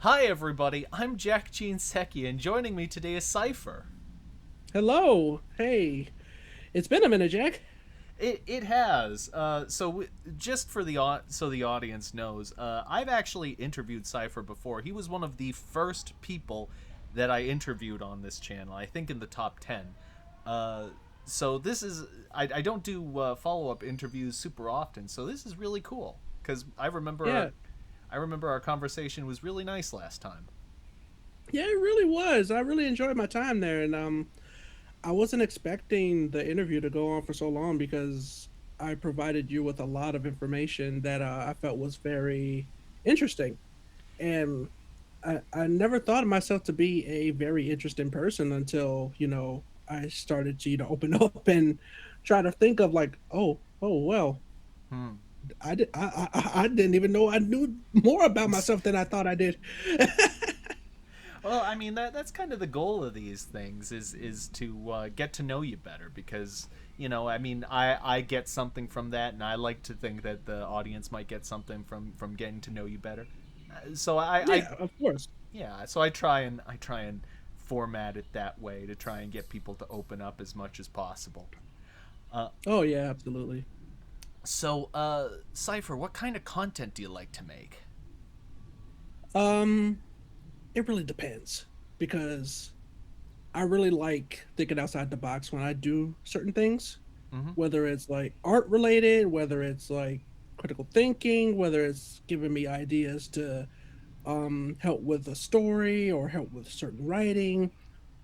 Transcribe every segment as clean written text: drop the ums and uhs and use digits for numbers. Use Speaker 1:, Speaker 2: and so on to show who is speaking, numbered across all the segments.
Speaker 1: Hi everybody, I'm Jack Jinseki, and joining me today is Cypher.
Speaker 2: Hello. Hey. It's been a minute, Jack.
Speaker 1: It has. Just for so the audience knows, I've actually interviewed Cypher before. He was one of the first people that I interviewed on this channel. I think in the top 10. Uh, so this is I don't do follow up interviews super often. So this is really cool because
Speaker 2: Yeah.
Speaker 1: I remember our conversation was really nice last time.
Speaker 2: Yeah, it really was. I really enjoyed my time there and I wasn't expecting the interview to go on for so long because I provided you with a lot of information that I felt was very interesting. And I never thought of myself to be a very interesting person until, I started to, open up and try to think of like, well,
Speaker 1: Hmm.
Speaker 2: I didn't even know I knew more about myself than I thought I did.
Speaker 1: Well, I mean that's kind of the goal of these things is to get to know you better because I mean I get something from that, and I like to think that the audience might get something from getting to know you better. So I
Speaker 2: Yeah, of course.
Speaker 1: yeah, so I try and format it that way to try and get people to open up as much as possible. Uh,
Speaker 2: Oh yeah, absolutely.
Speaker 1: Cypher, what kind of content do you like to make?
Speaker 2: Um, it really depends because I really like thinking outside the box when I do certain things,
Speaker 1: Mm-hmm.
Speaker 2: whether it's like art related, whether it's like critical thinking, whether it's giving me ideas to help with a story or help with certain writing,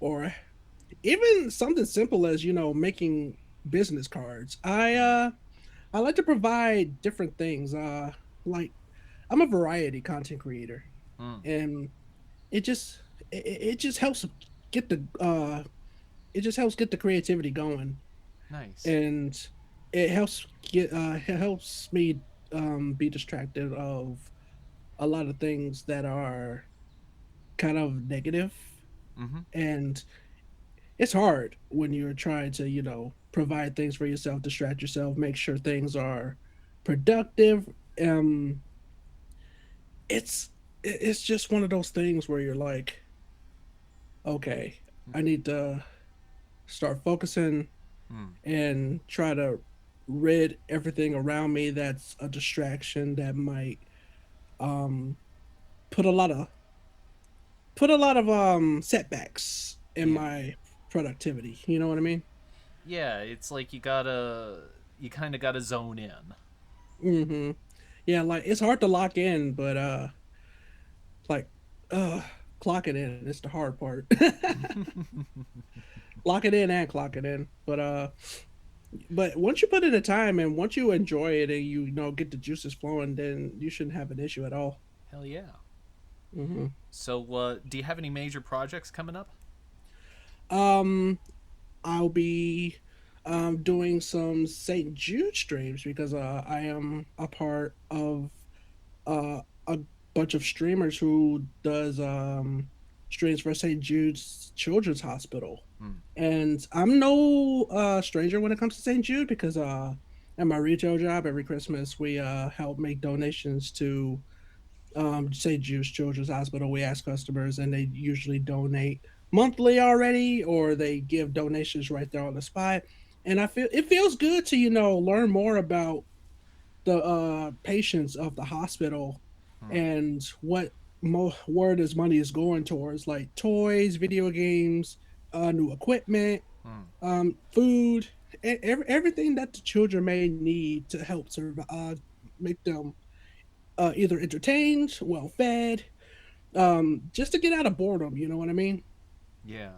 Speaker 2: or even something simple as, making business cards. I like to provide different things. Like I'm a variety content creator,
Speaker 1: Mm,
Speaker 2: and it just it just helps get the it just helps get the creativity going,
Speaker 1: nice.
Speaker 2: and it helps me be distracted of a lot of things that are kind of negative,
Speaker 1: Mm-hmm.
Speaker 2: and it's hard when you're trying to provide things for yourself, distract yourself, make sure things are productive. um it's just one of those things where you're like, okay, I need to start focusing
Speaker 1: Mm,
Speaker 2: and try to rid everything around me that's a distraction that might um put a lot of setbacks in
Speaker 1: yeah.
Speaker 2: my productivity, you know what I mean?
Speaker 1: Yeah, it's like you kind of gotta zone in.
Speaker 2: Hmm. Yeah, like it's hard to lock in, but like uh clocking in is the hard part. Lock it in and clock it in. But once you put in the time and once you enjoy it and get the juices flowing, then you shouldn't have an issue at all.
Speaker 1: Hell yeah.
Speaker 2: Hmm.
Speaker 1: Do you have any major projects coming up?
Speaker 2: Um, I'll be doing some St. Jude streams because I am a part of a bunch of streamers who does streams for St. Jude's Children's Hospital.
Speaker 1: Hmm.
Speaker 2: And I'm no stranger when it comes to St. Jude because at my retail job every Christmas we help make donations to St. Jude's Children's Hospital. We ask customers and they usually donate monthly already or they give donations right there on the spot. And I feel it feels good to learn more about the patients of the hospital
Speaker 1: Hmm.
Speaker 2: and what where this money is going towards, like toys, video games, new equipment,
Speaker 1: Hmm.
Speaker 2: food, everything that the children may need to help survive, make them either entertained, well fed, just to get out of boredom. You know what I mean?
Speaker 1: Yeah.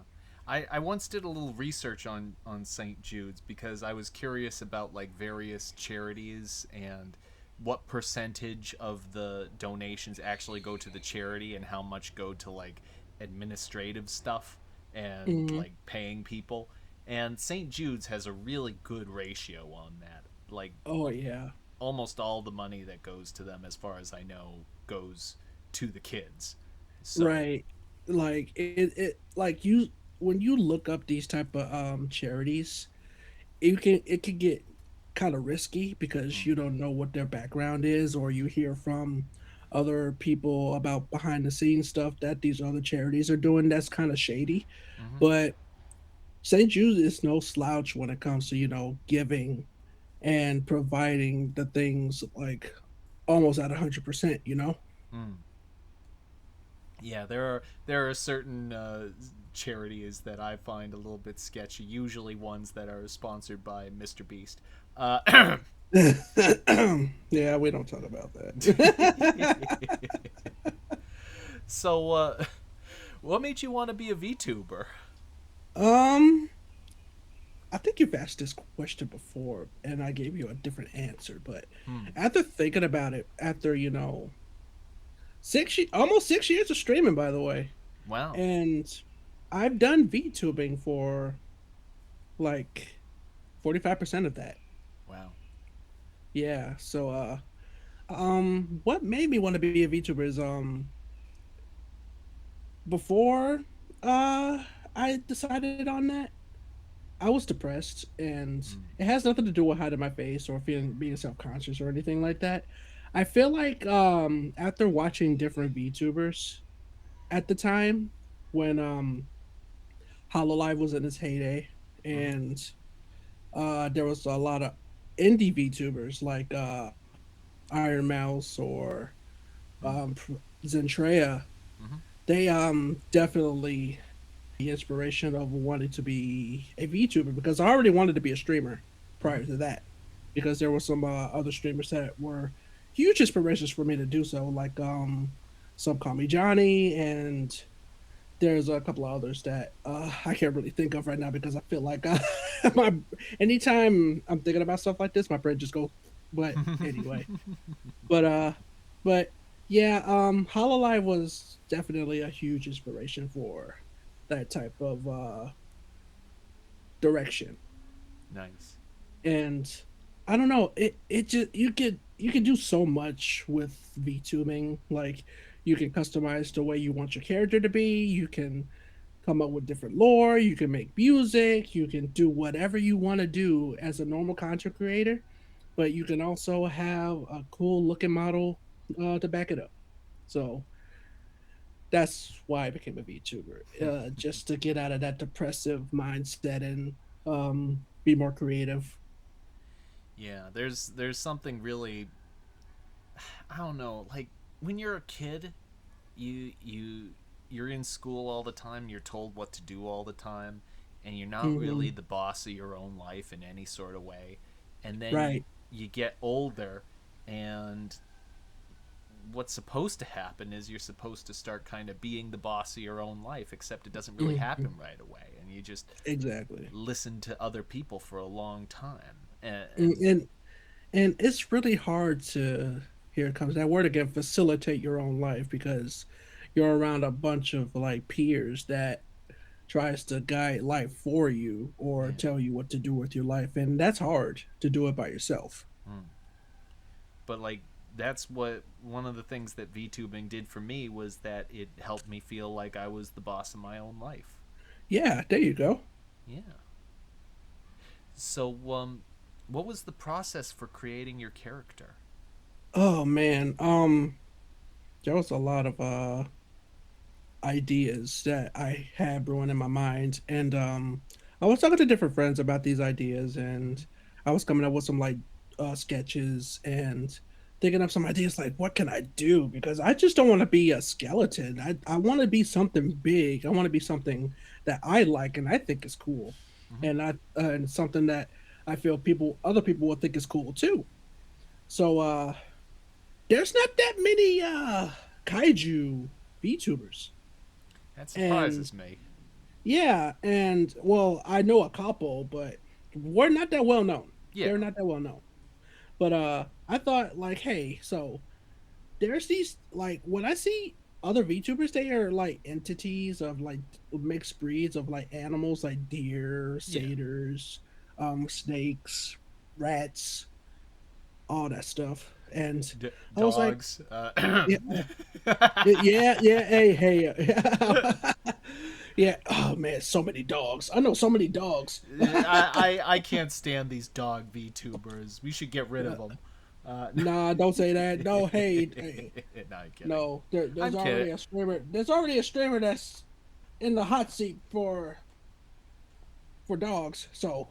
Speaker 1: I once did a little research on St. Jude's because I was curious about like various charities and what percentage of the donations actually go to the charity and how much go to like administrative stuff and
Speaker 2: Hmm.
Speaker 1: like paying people. And St. Jude's has a really good ratio on that. Like
Speaker 2: Oh yeah,
Speaker 1: almost all the money that goes to them, as far as I know, goes to the kids. So,
Speaker 2: right. Like it like you when you look up these type of charities, it can get kind of risky because
Speaker 1: mm,
Speaker 2: you don't know what their background is, or you hear from other people about behind the scenes stuff that these other charities are doing that's kind of shady.
Speaker 1: Hmm.
Speaker 2: But St. Jude is no slouch when it comes to, giving and providing the things like almost at 100%.
Speaker 1: Mm. Yeah, there are certain charities that I find a little bit sketchy. Usually ones that are sponsored by Mr. Beast. Uh,
Speaker 2: Yeah, we don't talk about that.
Speaker 1: so, what made you want to be a VTuber?
Speaker 2: um, I think you've asked this question before, and I gave you a different answer. But
Speaker 1: Hmm.
Speaker 2: after thinking about it, after almost 6 years of streaming, by the way,
Speaker 1: Wow.
Speaker 2: and I've done VTubing for like 45% of that.
Speaker 1: Wow.
Speaker 2: Yeah. So, what made me want to be a VTuber is before uh I decided on that, I was depressed, and
Speaker 1: Hmm.
Speaker 2: it has nothing to do with hiding my face or feeling being self conscious or anything like that. I feel like after watching different VTubers at the time when Hololive was in its heyday,
Speaker 1: Hmm.
Speaker 2: and there was a lot of indie VTubers like Iron Mouse or
Speaker 1: Hmm.
Speaker 2: um, Zentrea.
Speaker 1: Hmm.
Speaker 2: They definitely the inspiration of wanting to be a VTuber because I already wanted to be a streamer
Speaker 1: Hmm.
Speaker 2: prior to that because there were some other streamers that were huge inspirations for me to do so, like some call me Johnny, and there's a couple of others that I can't really think of right now because I feel like my anytime I'm thinking about stuff like this, my brain just goes. But anyway, but but yeah, Hololive was definitely a huge inspiration for that type of direction.
Speaker 1: Nice.
Speaker 2: And I don't know, it just you could do so much with VTubing. Like you can customize the way you want your character to be. You can come up with different lore. You can make music. You can do whatever you want to do as a normal content creator. But you can also have a cool looking model to back it up. So that's why I became a VTuber, just to get out of that depressive mindset and be more creative.
Speaker 1: Yeah, there's something really, I don't know, like when you're a kid, you're in school all the time, you're told what to do all the time, and you're not really
Speaker 2: Hmm.
Speaker 1: the boss of your own life in any sort of way. And then
Speaker 2: Right.
Speaker 1: you get older, and what's supposed to happen is you're supposed to start kind of being the boss of your own life, except it doesn't really
Speaker 2: Hmm.
Speaker 1: happen right away, and you just
Speaker 2: Exactly.
Speaker 1: listen to other people for a long time. and,
Speaker 2: Mm,
Speaker 1: and
Speaker 2: and it's really hard to, here it comes that word again, facilitate your own life because you're around a bunch of like peers that tries to guide life for you or
Speaker 1: yeah.
Speaker 2: tell you what to do with your life, and that's hard to do it by yourself.
Speaker 1: Hmm. But like, that's what one of the things that VTubing did for me was that it helped me feel like I was the boss of my own life.
Speaker 2: Yeah, there you go.
Speaker 1: Yeah. So, what was the process for creating your character?
Speaker 2: Oh man, there was a lot of ideas that I had brewing in my mind, and I was talking to different friends about these ideas,
Speaker 1: Mm-hmm.
Speaker 2: and I was coming up with some like sketches and thinking of some ideas like what can I do, because I just don't want to be a skeleton. I want to be something big. I want to be something that I like and I think is cool,
Speaker 1: Mm-hmm.
Speaker 2: and and something that I feel other people will think is cool too. So there's not that many kaiju VTubers.
Speaker 1: That
Speaker 2: And
Speaker 1: surprises me.
Speaker 2: yeah, and well, I know a couple, but we're not that well known.
Speaker 1: Yeah.
Speaker 2: They're not that well known. But I thought like, hey, so there's these like when I see other VTubers, they are like entities of like mixed breeds of like animals like deer,
Speaker 1: Yeah.
Speaker 2: satyrs, snakes, rats, all that stuff. And I was like,
Speaker 1: Dogs.
Speaker 2: yeah, yeah, yeah, hey. Yeah. Oh man, so many dogs. I know so many dogs.
Speaker 1: I can't stand these dog VTubers. We should get rid of them.
Speaker 2: Nah, don't say that. No, hey, hey,
Speaker 1: No, I'm kidding.
Speaker 2: no.
Speaker 1: I'm
Speaker 2: There's
Speaker 1: kidding.
Speaker 2: already a streamer. There's already a streamer that's in the hot seat for dogs. So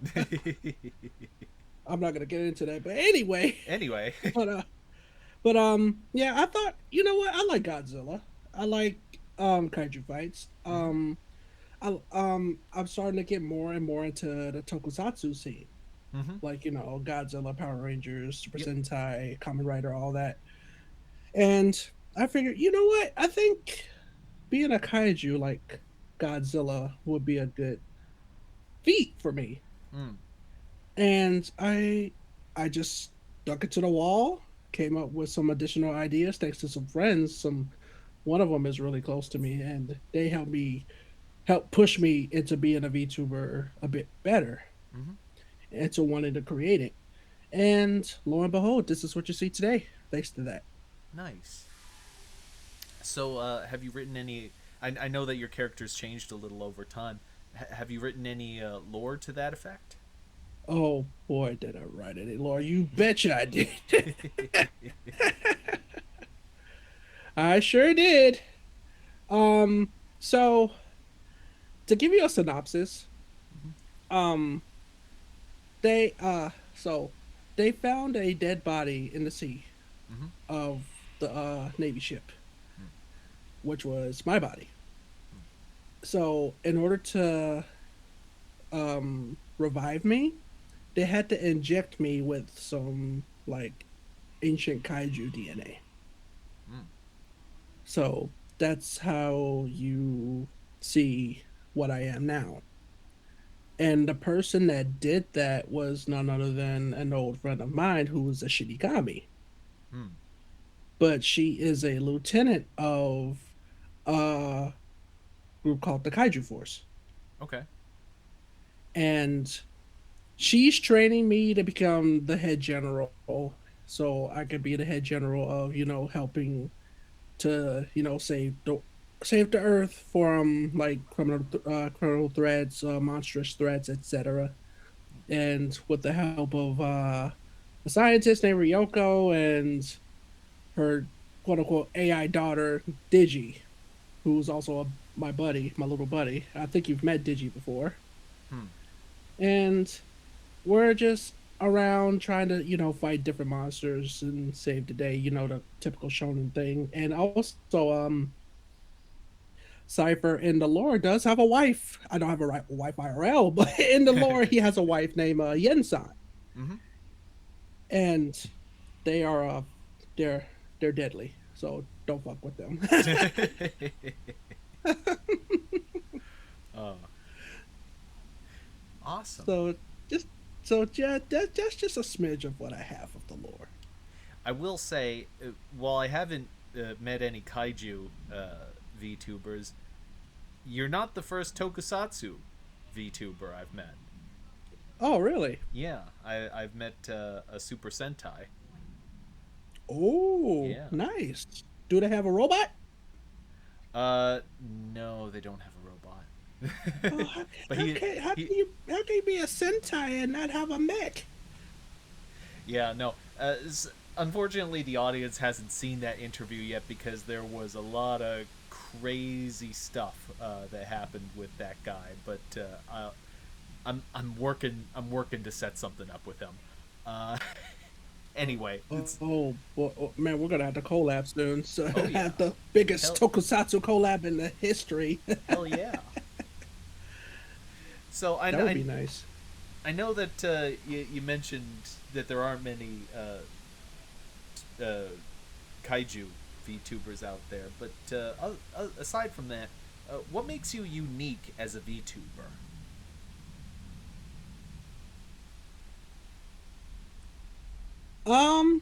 Speaker 2: I'm not gonna get into that. But anyway,
Speaker 1: Anyway.
Speaker 2: but yeah. I thought, you know what? I like Godzilla. I like kaiju fights.
Speaker 1: Hmm.
Speaker 2: I'm starting to get more and more into the tokusatsu scene,
Speaker 1: Hmm.
Speaker 2: like, Godzilla, Power Rangers, Super
Speaker 1: Yep.
Speaker 2: Sentai, Kamen Rider, all that. And I figured, you know what? I think being a kaiju like Godzilla would be a good feat for me.
Speaker 1: Mm.
Speaker 2: And I just stuck it to the wall, came up with some additional ideas thanks to some friends. Some One of them is really close to me, and they help push me into being a VTuber a bit better,
Speaker 1: Hmm.
Speaker 2: and to wanting to create it. And lo and behold, this is what you see today, thanks to that.
Speaker 1: Nice. So, have you written any? I know that your character's changed a little over time. Have you written any lore to that effect?
Speaker 2: Oh boy, did I write it, Lord! You betcha I did. I sure did. So to give you a synopsis, um, they so they found a dead body in the sea
Speaker 1: Hmm.
Speaker 2: of the Navy ship, which was my body. So in order to revive me, they had to inject me with some like ancient kaiju DNA.
Speaker 1: Mm.
Speaker 2: So that's how you see what I am now. And the person that did that was none other than an old friend of mine who was a Shinigami.
Speaker 1: Mm.
Speaker 2: But she is a lieutenant of a group called the Kaiju Force.
Speaker 1: Okay.
Speaker 2: And she's training me to become the head general, so I could be the head general of, helping to, save the earth from like criminal threats, monstrous threats, etc. And with the help of a scientist named Ryoko and her quote unquote AI daughter Digi, who's also my buddy, my little buddy. I think you've met Digi before.
Speaker 1: Hmm.
Speaker 2: And we're just around trying to, fight different monsters and save the day, the typical shonen thing. And also, Cypher in the lore does have a wife. I don't have a wife IRL, but in the lore, he has a wife named Yensan.
Speaker 1: Hmm.
Speaker 2: And they are, they're, they're deadly. So don't fuck with them.
Speaker 1: Oh, awesome.
Speaker 2: so just, so yeah, that's just a smidge of what I have of the lore.
Speaker 1: I will say, while I haven't met any kaiju VTubers, you're not the first tokusatsu VTuber I've met.
Speaker 2: Oh, really?
Speaker 1: Yeah, I've met a Super Sentai.
Speaker 2: Oh,
Speaker 1: Yeah.
Speaker 2: nice. Do they have a robot?
Speaker 1: Uh, no, they don't have a
Speaker 2: Oh,
Speaker 1: robot. But he,
Speaker 2: how can you be a Sentai and not have a mech?
Speaker 1: yeah, no. Unfortunately, the audience hasn't seen that interview yet because there was a lot of crazy stuff that happened with that guy. But I'm working to set something up with him. Uh, anyway, it's
Speaker 2: Man, we're gonna have to collab soon. So
Speaker 1: oh yeah,
Speaker 2: have the biggest
Speaker 1: hell
Speaker 2: tokusatsu collab in the history.
Speaker 1: hell yeah. So
Speaker 2: That would be nice.
Speaker 1: I know that you mentioned that there aren't many kaiju VTubers out there, but aside from that, what makes you unique as a VTuber?
Speaker 2: Um,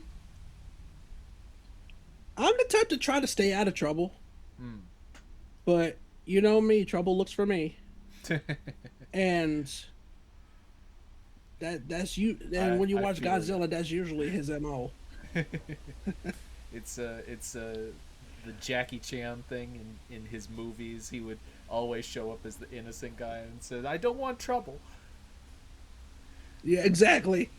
Speaker 2: I'm the type to try to stay out of trouble,
Speaker 1: Hmm.
Speaker 2: but you know me, trouble looks for me, and that's you. And when you
Speaker 1: I
Speaker 2: watch
Speaker 1: feel you.
Speaker 2: Godzilla, that's usually his mo.
Speaker 1: It's the Jackie Chan thing in his movies. He would always show up as the innocent guy and said, "I don't want trouble."
Speaker 2: Yeah, exactly.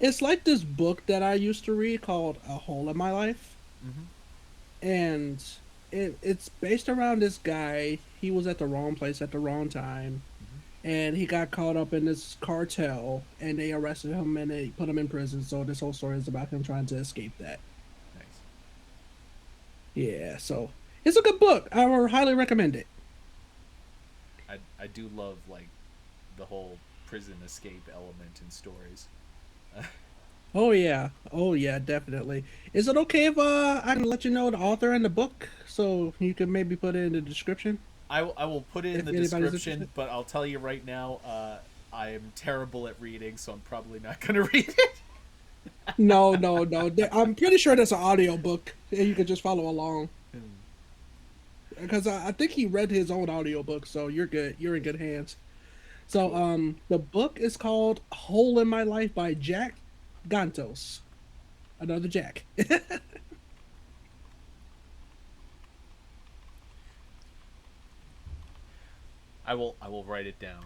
Speaker 2: It's like this book that I used to read called A Hole in My Life,
Speaker 1: Mm-hmm.
Speaker 2: and it's based around this guy. He was at the wrong place at the wrong time,
Speaker 1: Mm-hmm.
Speaker 2: and he got caught up in this cartel, and they arrested him and they put him in prison. So this whole story is about him trying to escape that.
Speaker 1: Nice.
Speaker 2: Yeah, so it's a good book. I would highly recommend it.
Speaker 1: I do love like the whole prison escape element in stories.
Speaker 2: Oh yeah, definitely. Is it okay if I can let you know the author and the book so you can maybe put it in the description
Speaker 1: I will put it in
Speaker 2: if
Speaker 1: the
Speaker 2: anybody's
Speaker 1: description,
Speaker 2: interested?
Speaker 1: but I'll tell you right now, I am terrible at reading, so I'm probably not going to read it.
Speaker 2: No, no, no. I'm pretty sure that's an audio book and you can just follow along. Because I think he read his own audiobook, so you're good. You're in good hands. So
Speaker 1: Cool.
Speaker 2: the book is called Hole in My Life by Jack Gantos. Another Jack.
Speaker 1: I will write it down.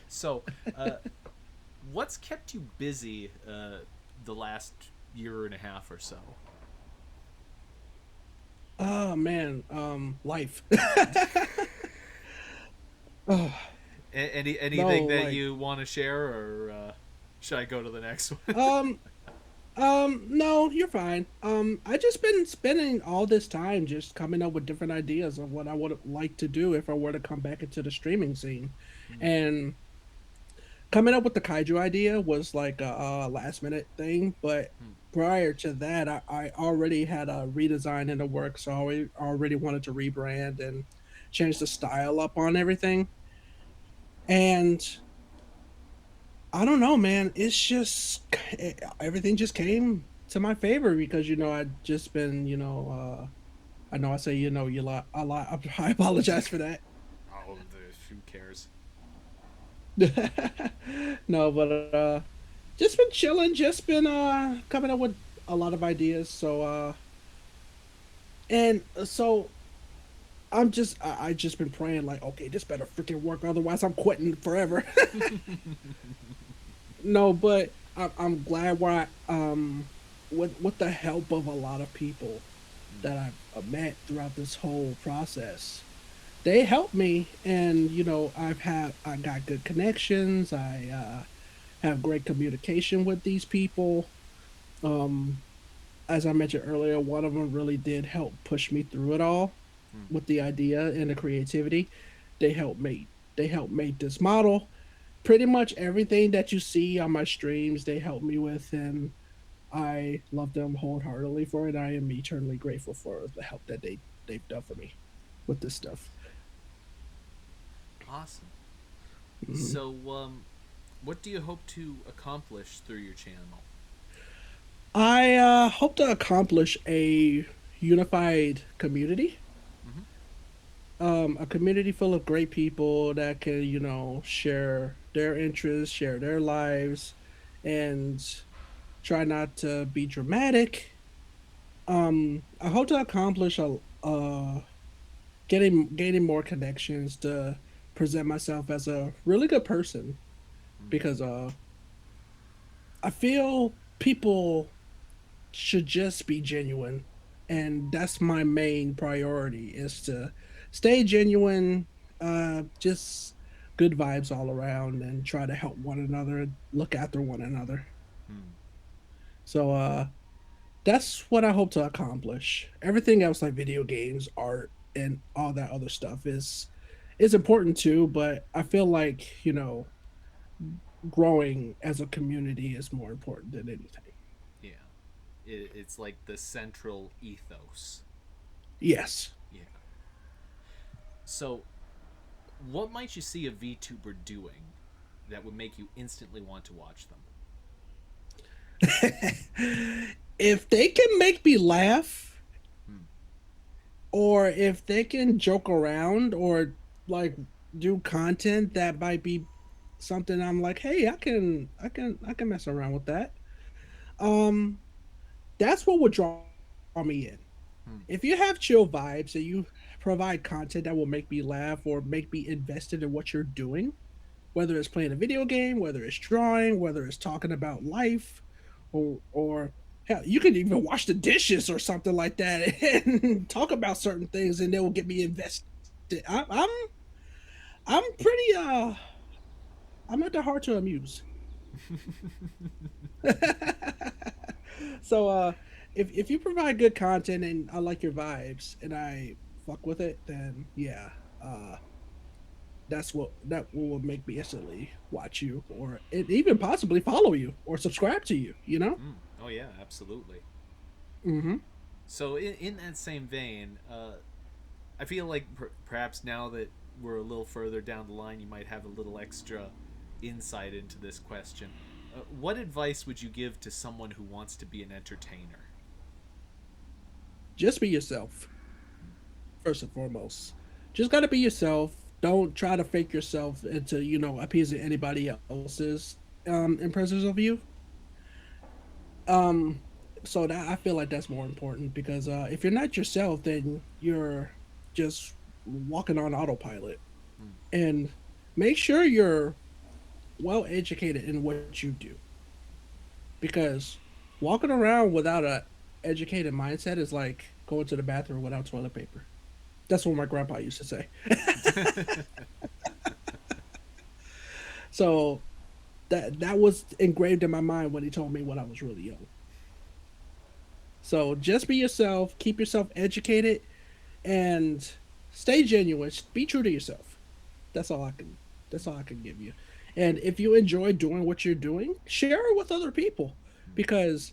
Speaker 1: So, uh, what's kept you busy the last year and a half or so?
Speaker 2: Oh man, life. Oh,
Speaker 1: Anything
Speaker 2: no,
Speaker 1: that
Speaker 2: like
Speaker 1: you want to share, or should I go to the next one?
Speaker 2: um no, you're fine. I just been spending all this time just coming up with different ideas of what I would like to do if I were to come back into the streaming scene. And coming up with the kaiju idea was like a last minute thing, but prior to that, I already had a redesign in the works. So I already wanted to rebrand and change the style up on everything. And I don't know, man. It's just everything just came to my favor because I'd just been I know I say you lot a lot. I apologize for that.
Speaker 1: Oh, who cares?
Speaker 2: No, but just been chilling. Just been coming up with a lot of ideas. So and so I just been praying like, okay, this better freaking work, otherwise I'm quitting forever. No, but I'm glad where with the help of a lot of people that I've met throughout this whole process, they helped me, and I got good connections. I have great communication with these people. Um, as I mentioned earlier, one of them really did help push me through it all with the idea and the creativity. They helped make they helped make this model. Pretty much everything that you see on my streams, they helped me with, and I love them wholeheartedly for it. I am eternally grateful for the help that they've done for me with this stuff.
Speaker 1: Awesome.
Speaker 2: Mhm.
Speaker 1: So, what do you hope to accomplish through your channel?
Speaker 2: I hope to accomplish a unified community,
Speaker 1: Mm-hmm.
Speaker 2: a community full of great people that can, share their interests, share their lives, and try not to be dramatic. I hope to accomplish a gaining more connections to present myself as a really good person because I feel people should just be genuine, and that's my main priority is to stay genuine, just good vibes all around, and try to help one another, look after one another.
Speaker 1: Hmm.
Speaker 2: So that's what I hope to accomplish. Everything else like video games, art, and all that other stuff is important too, but I feel like, growing as a community is more important than anything.
Speaker 1: Yeah. It's like the central ethos.
Speaker 2: Yes.
Speaker 1: Yeah. So, what might you see a VTuber doing that would make you instantly want to watch them?
Speaker 2: If they can make me laugh,
Speaker 1: Hmm.
Speaker 2: or if they can joke around, or like do content that might be something I'm like, hey, I can mess around with that. Um, that's what would draw me in. If you have
Speaker 1: Hmm.
Speaker 2: chill vibes and you provide content that will make me laugh or make me invested in what you're doing, whether it's playing a video game, whether it's drawing, whether it's talking about life, or hell, you can even wash the dishes or something like that and talk about certain things, and they will get me invested. I'm pretty I'm not that hard to amuse. So if you provide good content and I like your vibes and I fuck with it, then yeah, uh that will make me instantly watch you or even possibly follow you or subscribe to you, you know?
Speaker 1: Mm. Oh yeah, absolutely.
Speaker 2: Mm-hmm.
Speaker 1: So in that same vein, I feel like perhaps now that we're a little further down the line, you might have a little extra insight into this question. What advice would you give to someone who wants to be an entertainer?
Speaker 2: Just be yourself, first and foremost. Just gotta be yourself. Don't try to fake yourself into, appeasing anybody else's impressions of you. Um so that I feel like that's more important because if you're not yourself, then you're just walking on autopilot.
Speaker 1: Hmm.
Speaker 2: And make sure you're well educated in what you do because walking around without a educated mindset is like going to the bathroom without toilet paper. That's what my grandpa used to say. So that was engraved in my mind when he told me when I was really young. So just be yourself, keep yourself educated, and stay genuine. Be true to yourself. That's all I can. That's all I can give you. And if you enjoy doing what you're doing, share it with other people because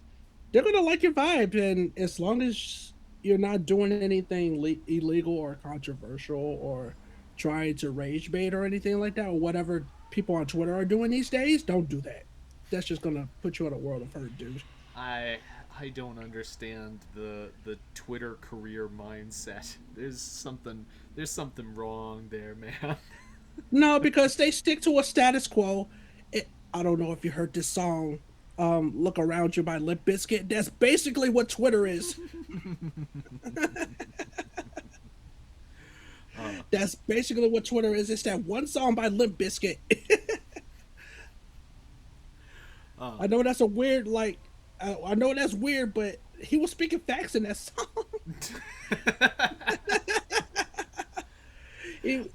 Speaker 2: they're gonna like your vibe. And as long as you're not doing anything illegal or controversial or trying to rage bait or anything like that, or whatever people on Twitter are doing these days, don't do that. That's just gonna put you in a world of hurt, dude.
Speaker 1: I I don't understand the Twitter career mindset. There's something wrong there, man.
Speaker 2: No, because they stick to a status quo. I don't know if you heard this song, "Look Around You" by Limp Bizkit. That's basically what Twitter is.
Speaker 1: uh,
Speaker 2: That's basically what Twitter is. It's that one song by Limp Bizkit.
Speaker 1: uh,
Speaker 2: I know that's a weird, like, I know that's weird, but he was speaking facts in that song.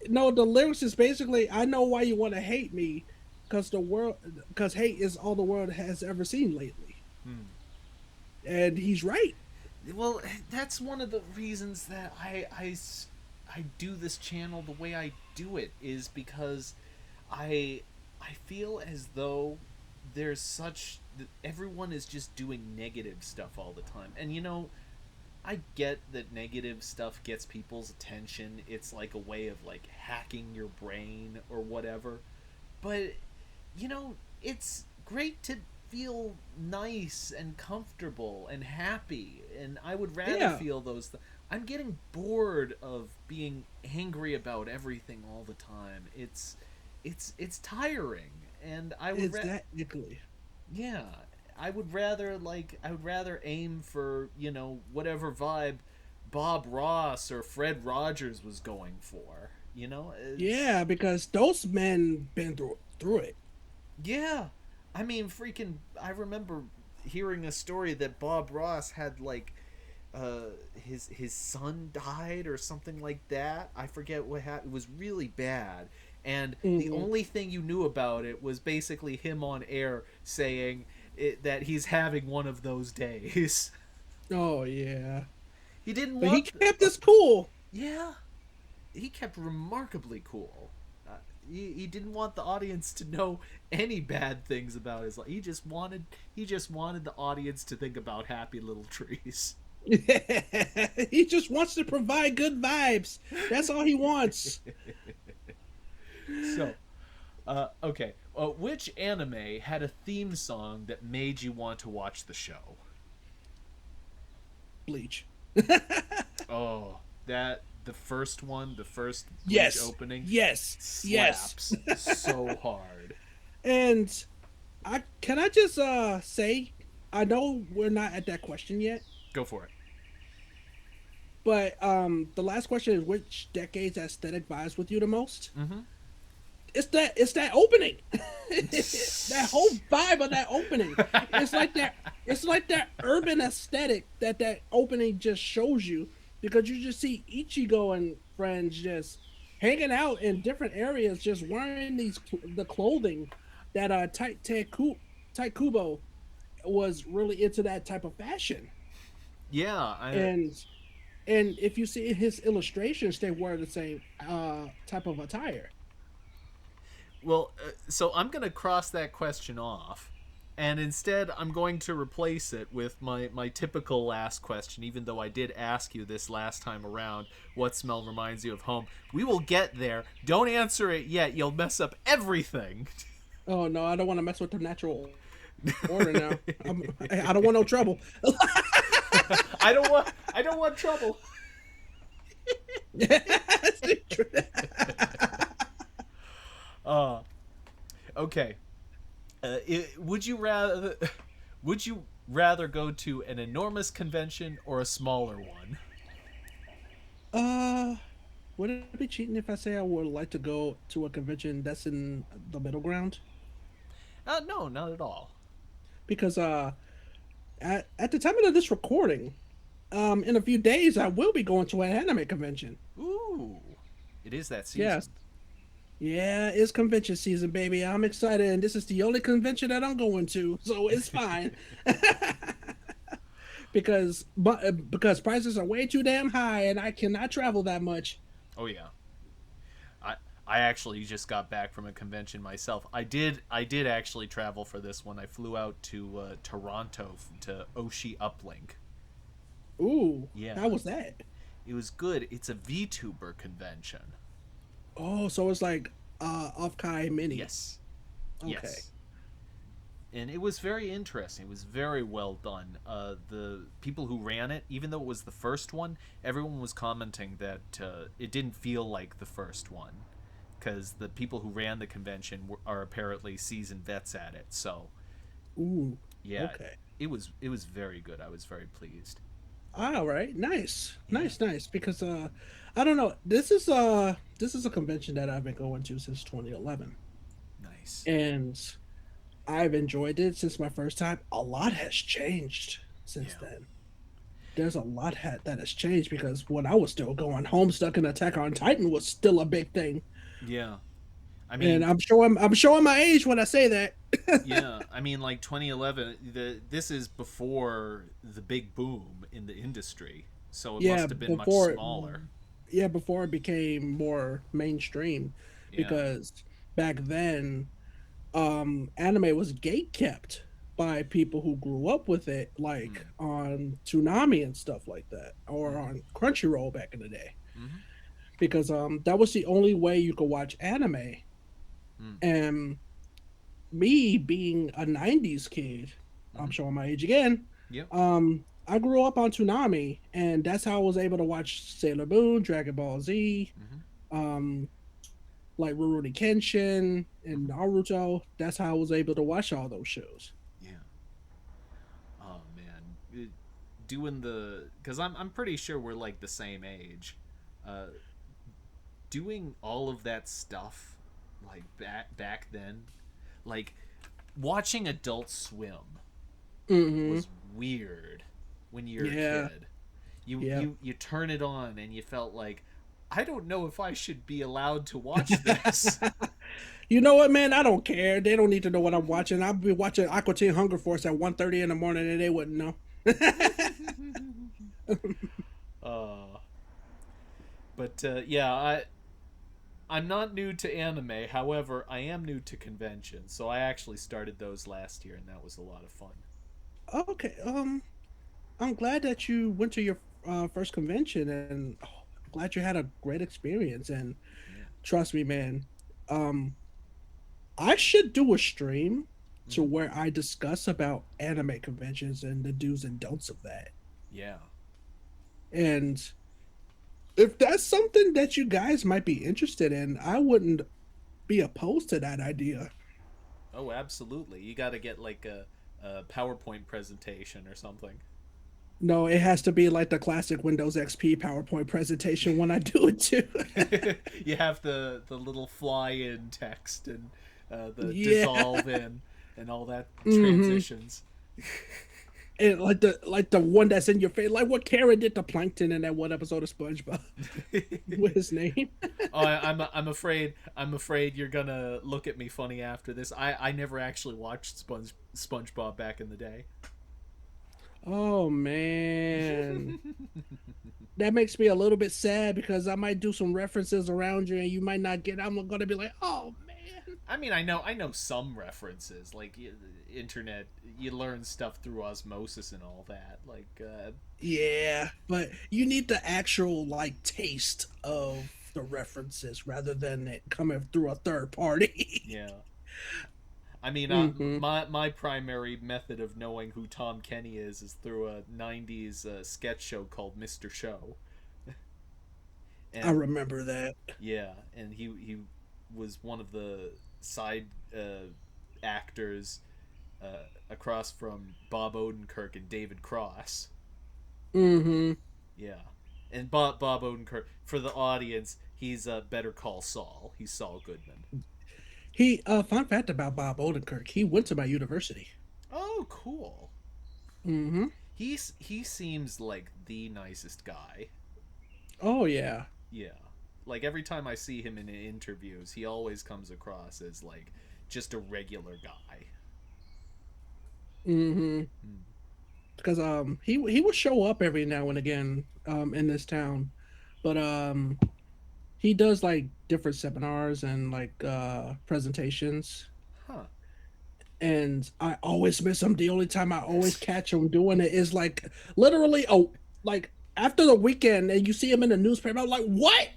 Speaker 2: No, the lyrics is basically, "I know why you want to hate me, because hate is all the world has ever seen lately,"
Speaker 1: hmm.
Speaker 2: and he's right.
Speaker 1: Well, that's one of the reasons that I do this channel the way I do it is because I I feel as though there's such everyone is just doing negative stuff all the time. And I get that negative stuff gets people's attention. It's like a way of like hacking your brain or whatever. But it's great to feel nice and comfortable and happy, and I would rather
Speaker 2: Yeah,
Speaker 1: feel I'm getting bored of being angry about everything all the time. It's tiring, and
Speaker 2: exactly.
Speaker 1: yeah, I would rather aim for, whatever vibe Bob Ross or Fred Rogers was going for. It's
Speaker 2: Yeah, because those men been through it.
Speaker 1: Yeah. I mean, freaking I remember hearing a story that Bob Ross had like his son died or something like that. I forget what happened. It was really bad. And the
Speaker 2: Hmm.
Speaker 1: only thing you knew about it was basically him on air saying that he's having one of those days.
Speaker 2: Oh yeah,
Speaker 1: he didn't
Speaker 2: but he
Speaker 1: want
Speaker 2: kept this cool.
Speaker 1: Yeah, he kept remarkably cool. He didn't want the audience to know any bad things about his life. He just wanted the audience to think about happy little trees.
Speaker 2: He just wants to provide good vibes. That's all he wants.
Speaker 1: So, okay, which anime had a theme song that made you want to watch the show?
Speaker 2: Bleach.
Speaker 1: Oh, that the first one, the first Bleach
Speaker 2: Yes,
Speaker 1: opening,
Speaker 2: yes, yes.
Speaker 1: slaps so hard.
Speaker 2: And I just say, I know we're not at that question yet,
Speaker 1: Go for it.
Speaker 2: but the last question is which decade's aesthetic vibes with you the most?
Speaker 1: Mm-hmm.
Speaker 2: it's that opening. That whole vibe of that opening. It's like that it's like that urban aesthetic that opening just shows you, because you just see Ichigo and friends just hanging out in different areas, just wearing the clothing that Tight Kubo was really into, that type of fashion.
Speaker 1: Yeah, I
Speaker 2: and and if you see his illustrations, they wear the same type of attire.
Speaker 1: well, so I'm going to cross that question off. And instead, I'm going to replace it with my typical last question, even though I did ask you this last time around, what smell reminds you of home? We will get there. Don't answer it yet. You'll mess up everything.
Speaker 2: Oh no, I don't want to mess with the natural order now. I don't want no trouble.
Speaker 1: I don't want trouble. Uh okay. Would you rather go to an enormous convention or a smaller one?
Speaker 2: uh, would it be cheating if I say I would like to go to a convention that's in the middle ground?
Speaker 1: No, not at all.
Speaker 2: Because at the time of this recording, in a few days I will be going to an anime convention.
Speaker 1: Ooh, it is that
Speaker 2: Yes.
Speaker 1: season.
Speaker 2: Yeah, it's convention season, baby. I'm excited, and this is the only convention that I'm going to, so it's fine. Because prices are way too damn high, and I cannot travel that much.
Speaker 1: Oh yeah. I I actually just got back from a convention myself. I did actually travel for this one. I flew out to Toronto to Oshi Uplink.
Speaker 2: Ooh, how
Speaker 1: Yeah,
Speaker 2: was that?
Speaker 1: it was good. It's a VTuber convention.
Speaker 2: Oh, so it's like off Kai Mini.
Speaker 1: Yes,
Speaker 2: Okay.
Speaker 1: yes, and it was very interesting. It was very well done. The people who ran it, even though it was the first one, everyone was commenting that it didn't feel like the first one because the people who ran the convention are apparently seasoned vets at it. So
Speaker 2: Ooh.
Speaker 1: yeah,
Speaker 2: Okay.
Speaker 1: it was very good. I was very pleased.
Speaker 2: All right. Nice.
Speaker 1: Yeah,
Speaker 2: Nice. Because I don't know. This is a convention that I've been going to since 2011,
Speaker 1: nice.
Speaker 2: and I've enjoyed it since my first time. A lot has changed since
Speaker 1: Yeah,
Speaker 2: then. There's a lot that has changed, because when I was still going, Homestuck and Attack on Titan was still a big thing.
Speaker 1: yeah. I
Speaker 2: And
Speaker 1: mean,
Speaker 2: I'm showing my age when I say that.
Speaker 1: yeah. I mean, like 2011. This is before the big boom in the industry, so it
Speaker 2: Yeah,
Speaker 1: must have been much
Speaker 2: before
Speaker 1: smaller.
Speaker 2: before it became more mainstream,
Speaker 1: Yeah.
Speaker 2: because back then anime was gate kept by people who grew up with it, like
Speaker 1: Mm.
Speaker 2: on Toonami and stuff like that, or
Speaker 1: Mm-hmm.
Speaker 2: on Crunchyroll back in the day,
Speaker 1: Mm-hmm.
Speaker 2: because that was the only way you could watch anime.
Speaker 1: Mm.
Speaker 2: And me being a 90s kid, I'm
Speaker 1: Mm-hmm.
Speaker 2: showing my age again.
Speaker 1: Yep.
Speaker 2: I grew up on Toonami, and that's how I was able to watch Sailor Moon, Dragon Ball Z,
Speaker 1: Mm-hmm.
Speaker 2: um, like Rurouni Kenshin and
Speaker 1: Mm-hmm.
Speaker 2: Naruto. That's how I was able to watch all those shows.
Speaker 1: Yeah. Oh man, doing the because I'm pretty sure we're like the same age. Uh, doing all of that stuff like back then, like watching Adult Swim
Speaker 2: Mm-hmm.
Speaker 1: was weird when you're a
Speaker 2: Yeah.
Speaker 1: kid. You
Speaker 2: Yeah.
Speaker 1: you you turn it on and you felt like I don't know if I should be allowed to watch this.
Speaker 2: You know what, man? I don't care. They don't need to know what I'm watching. I'll be watching Aqua Teen Hunger Force at 1:30 in the morning, and they wouldn't know.
Speaker 1: uh, but yeah, I'm not new to anime. However, I am new to conventions, so I actually started those last year, and that was a lot of fun.
Speaker 2: Okay. I'm glad that you went to your first convention, and I'm glad you had a great experience. And
Speaker 1: Yeah.
Speaker 2: trust me, man, um, I should do a stream to
Speaker 1: Hmm.
Speaker 2: where I discuss about anime conventions and the do's and don'ts of that.
Speaker 1: Yeah.
Speaker 2: And if that's something that you guys might be interested in, I wouldn't be opposed to that idea.
Speaker 1: Oh, absolutely. You got to get like a PowerPoint presentation or something.
Speaker 2: No, it has to be like the classic Windows XP PowerPoint presentation when I do it too.
Speaker 1: You have the little fly in text and the
Speaker 2: Yeah.
Speaker 1: dissolve in and all that
Speaker 2: Mm-hmm.
Speaker 1: transitions.
Speaker 2: And like the one that's in your face, like what Karen did to Plankton in that one episode of SpongeBob with his name.
Speaker 1: Oh, I'm afraid you're gonna look at me funny after this. I never actually watched SpongeBob back in the day.
Speaker 2: Oh man. That makes me a little bit sad because I might do some references around you and you might not get. I'm gonna be like, oh man.
Speaker 1: I mean, I know some references like internet. You learn stuff through osmosis and all that. Like,
Speaker 2: Yeah, but you need the actual like taste of the references rather than it coming through a third party.
Speaker 1: yeah. I mean,
Speaker 2: hmm
Speaker 1: my primary method of knowing who Tom Kenny is through a '90s sketch show called Mr. Show,
Speaker 2: I
Speaker 1: and
Speaker 2: remember that.
Speaker 1: yeah, and he was one of the side actors across from Bob Odenkirk and David Cross.
Speaker 2: hmm
Speaker 1: Yeah, and Bob Odenkirk, for the audience, he's Better Call Saul. He's Saul Goodman.
Speaker 2: He fun fact about Bob Odenkirk, he went to my university.
Speaker 1: Oh, cool.
Speaker 2: hmm
Speaker 1: He seems like the nicest guy.
Speaker 2: Oh yeah.
Speaker 1: Yeah. Like every time I see him in interviews, he always comes across as like just a regular guy.
Speaker 2: hmm
Speaker 1: Hmm.
Speaker 2: Because he would show up every now and again in this town, but he does like different seminars and like presentations,
Speaker 1: Huh.
Speaker 2: and I always miss him. The only time I always catch him doing it is like literally like after the weekend and you see him in the newspaper. I'm like, what?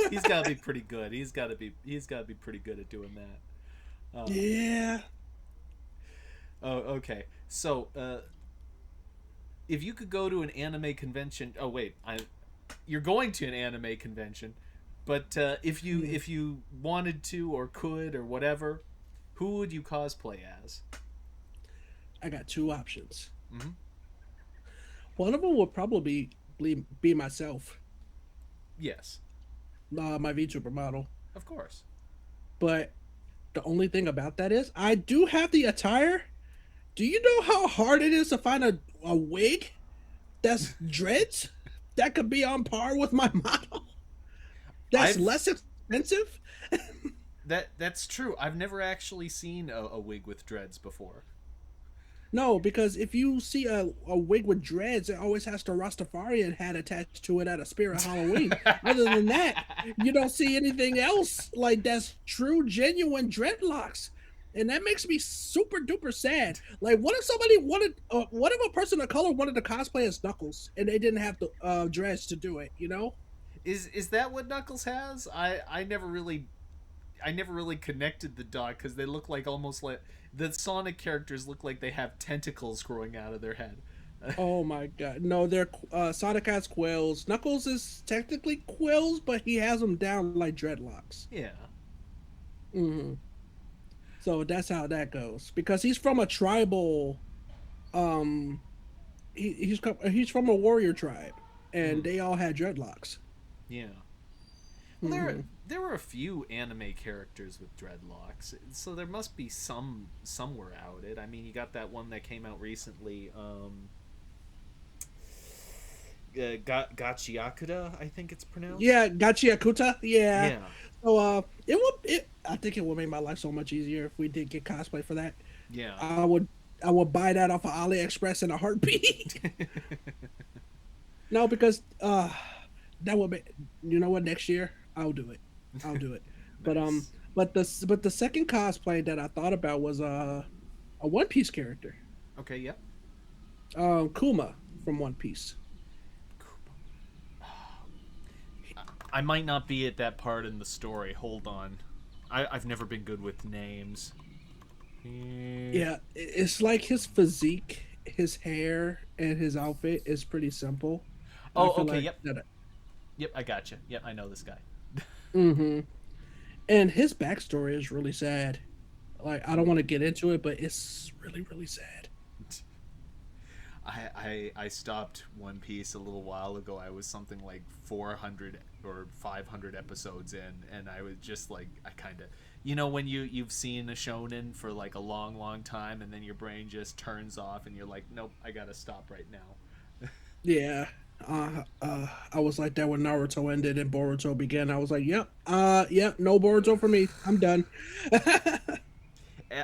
Speaker 1: he's got to be pretty good. He's got to be pretty good at doing that.
Speaker 2: Yeah,
Speaker 1: Oh, okay. So, if you could go to an anime convention, oh wait, you're going to an anime convention, but if you wanted to or could or whatever, who would you cosplay as?
Speaker 2: I got two options.
Speaker 1: Mm-hmm.
Speaker 2: One of them would probably be myself,
Speaker 1: Yes,
Speaker 2: my VTuber model.
Speaker 1: of course.
Speaker 2: But the only thing about that is I do have the attire. Do you know how hard it is to find a wig that's dreads that could be on par with my model? That's
Speaker 1: I've
Speaker 2: less expensive?
Speaker 1: that's true. I've never actually seen a wig with dreads before.
Speaker 2: No, because if you see a wig with dreads, it always has the Rastafarian hat attached to it at a Spirit Halloween. Other than that, you don't see anything else like that's true, genuine dreadlocks. And that makes me super duper sad. Like, what if somebody wanted, what if a person of color wanted to cosplay as Knuckles and they didn't have the dreads to do it, you know?
Speaker 1: Is that what Knuckles has? I never really connected the dot because they look like almost like the Sonic characters look like they have tentacles growing out of their head.
Speaker 2: Oh my god. No, they're Sonic has quills. Knuckles is technically quills, but he has them down like dreadlocks.
Speaker 1: Yeah.
Speaker 2: hmm So that's how that goes. Because he's from a tribal um he's from a warrior tribe and
Speaker 1: Hmm.
Speaker 2: they all had dreadlocks.
Speaker 1: Yeah. Well, there
Speaker 2: hmm
Speaker 1: there were a few anime characters with dreadlocks, so there must be some somewhere out it. I mean, you got that one that came out recently, Gachiakuda, I think it's pronounced.
Speaker 2: Yeah, Gachiakuta. Yeah.
Speaker 1: Yeah.
Speaker 2: So it I think it would make my life so much easier if we did get cosplay for that.
Speaker 1: Yeah.
Speaker 2: I would I would buy that off of AliExpress in a heartbeat. No, because that would be, you know what, next year I'll do it. I'll do it. But
Speaker 1: Nice.
Speaker 2: the second cosplay that I thought about was a One Piece character.
Speaker 1: Okay. Yep.
Speaker 2: Kuma from One Piece.
Speaker 1: I might not be at that part in the story. Hold on. I've never been good with names.
Speaker 2: Yeah, it's like his physique, his hair, and his outfit is pretty simple. I
Speaker 1: Oh,
Speaker 2: feel
Speaker 1: okay.
Speaker 2: like
Speaker 1: Yep.
Speaker 2: that.
Speaker 1: Yep. I got you. Yep. I know this guy.
Speaker 2: hmm And his backstory is really sad. Like I don't want to get into it, but it's really really sad.
Speaker 1: I stopped One Piece a little while ago. I was something like 400 or 500 episodes in, and I was just like, I kind of, when you've seen a shonen for like a long time, and then your brain just turns off, and you're like, nope, I gotta stop right now.
Speaker 2: Yeah. I was like that when Naruto ended and Boruto began. I was like, yep, yep, no Boruto for me. I'm done.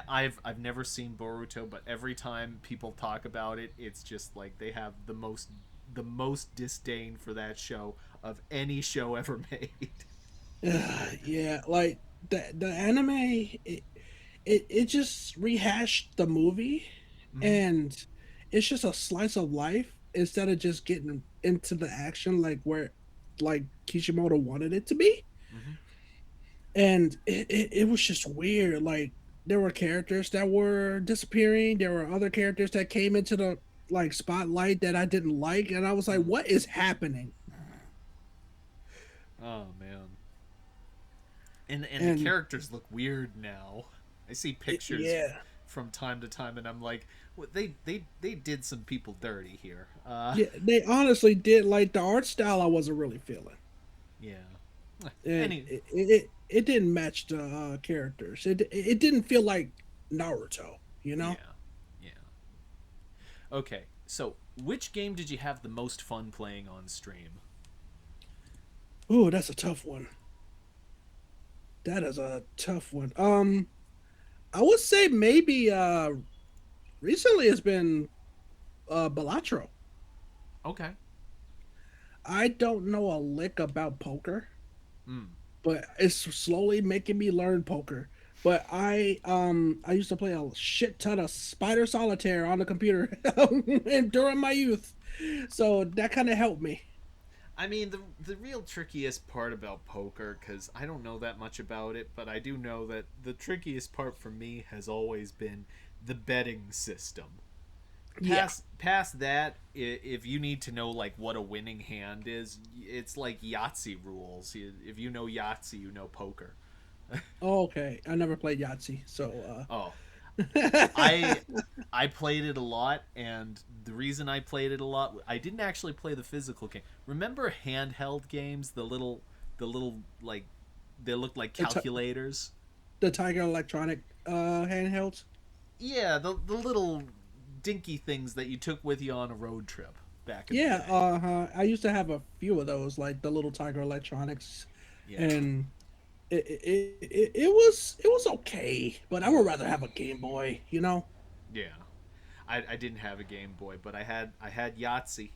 Speaker 1: I've never seen Boruto, but every time people talk about it, it's just like they have the most disdain for that show of any show ever made.
Speaker 2: Yeah, like the anime, it just rehashed the movie,
Speaker 1: Mm-hmm.
Speaker 2: and it's just a slice of life instead of just getting into the action like where like Kishimoto wanted it to be.
Speaker 1: Mm-hmm.
Speaker 2: And it was just weird. Like there were characters that were disappearing. There were other characters that came into the like spotlight that I didn't like, and I was like, "What is happening?"
Speaker 1: Oh man. And the
Speaker 2: And
Speaker 1: characters look weird now. I see pictures
Speaker 2: yeah,
Speaker 1: from time to time, and I'm like, well, they did some people dirty here.
Speaker 2: yeah, they honestly did. Like the art style, I wasn't really feeling,
Speaker 1: Yeah.
Speaker 2: and
Speaker 1: Any.
Speaker 2: it didn't match the characters. It didn't feel like Naruto, you know.
Speaker 1: Yeah. Yeah. Okay. So, which game did you have the most fun playing on stream?
Speaker 2: Ooh, that's a tough one. That is a tough one. I would say maybe recently it's been Balatro.
Speaker 1: Okay.
Speaker 2: I don't know a lick about poker,
Speaker 1: Mm.
Speaker 2: but it's slowly making me learn poker. But I used to play a shit ton of Spider Solitaire on the computer and during my youth, so that kind of helped me.
Speaker 1: I mean, the real trickiest part about poker, because I don't know that much about it, but I do know that the trickiest part for me has always been the betting system.
Speaker 2: Yeah.
Speaker 1: Past that, if you need to know like what a winning hand is, it's like Yahtzee rules. If you know Yahtzee, you know poker.
Speaker 2: Oh, okay. I never played Yahtzee, so
Speaker 1: Oh,
Speaker 2: uh
Speaker 1: I I played it a lot, and the reason I played it a lot, I didn't actually play the physical game. Remember handheld games, the little like they looked like
Speaker 2: the,
Speaker 1: calculators.
Speaker 2: the Tiger Electronic handhelds.
Speaker 1: Yeah, the little dinky things that you took with you on a road trip back in the
Speaker 2: Yeah,
Speaker 1: day.
Speaker 2: I used to have a few of those, like the little Tiger Electronics,
Speaker 1: Yeah,
Speaker 2: and it was okay, but I would rather have a Game Boy, you know.
Speaker 1: yeah. I didn't have a Game Boy, but I had Yahtzee.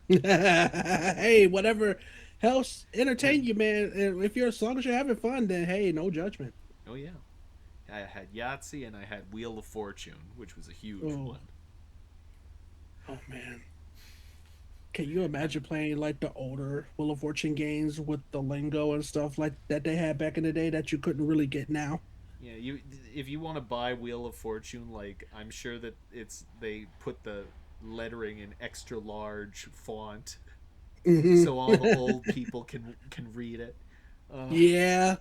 Speaker 2: Hey, whatever helps entertain you, man. And if you're as long as you're having fun, then hey, no judgment.
Speaker 1: Oh yeah, I had Yahtzee and I had Wheel of Fortune, which was a huge
Speaker 2: Oh,
Speaker 1: one.
Speaker 2: oh man. Can you imagine playing like the older Wheel of Fortune games with the lingo and stuff like that they had back in the day that you couldn't really get now?
Speaker 1: Yeah, if you want to buy Wheel of Fortune, like I'm sure that they put the lettering in extra large font
Speaker 2: Hmm.
Speaker 1: so all the old people can read it. Uh,
Speaker 2: Yeah.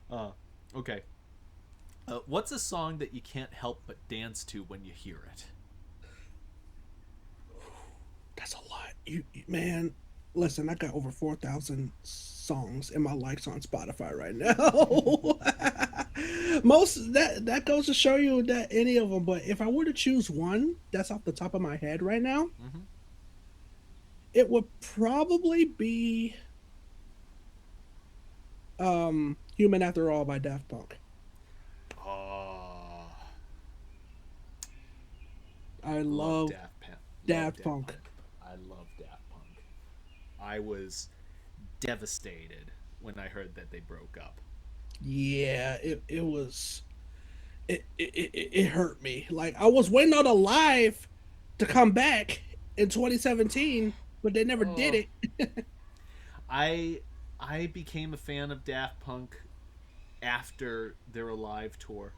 Speaker 1: uh, okay. What's a song that you can't help but dance to when you hear it?
Speaker 2: That's a lot. Man, listen, I got over 4,000 songs in my likes on Spotify right now. Most that goes to show you that any of them, but if I were to choose one that's off the top of my head right now,
Speaker 1: Mm-hmm.
Speaker 2: it would probably be Human After All by Daft Punk.
Speaker 1: Oh,
Speaker 2: I
Speaker 1: love
Speaker 2: love
Speaker 1: Daft Punk. Love
Speaker 2: Daft
Speaker 1: Daft
Speaker 2: Punk.
Speaker 1: Punk. I love Daft Punk. I was devastated when I heard that they broke up.
Speaker 2: Yeah, it was it hurt me. Like I was waiting on a live to come back in 2017, but they never did
Speaker 1: Oh,
Speaker 2: it.
Speaker 1: I I became a fan of Daft Punk after their live tour,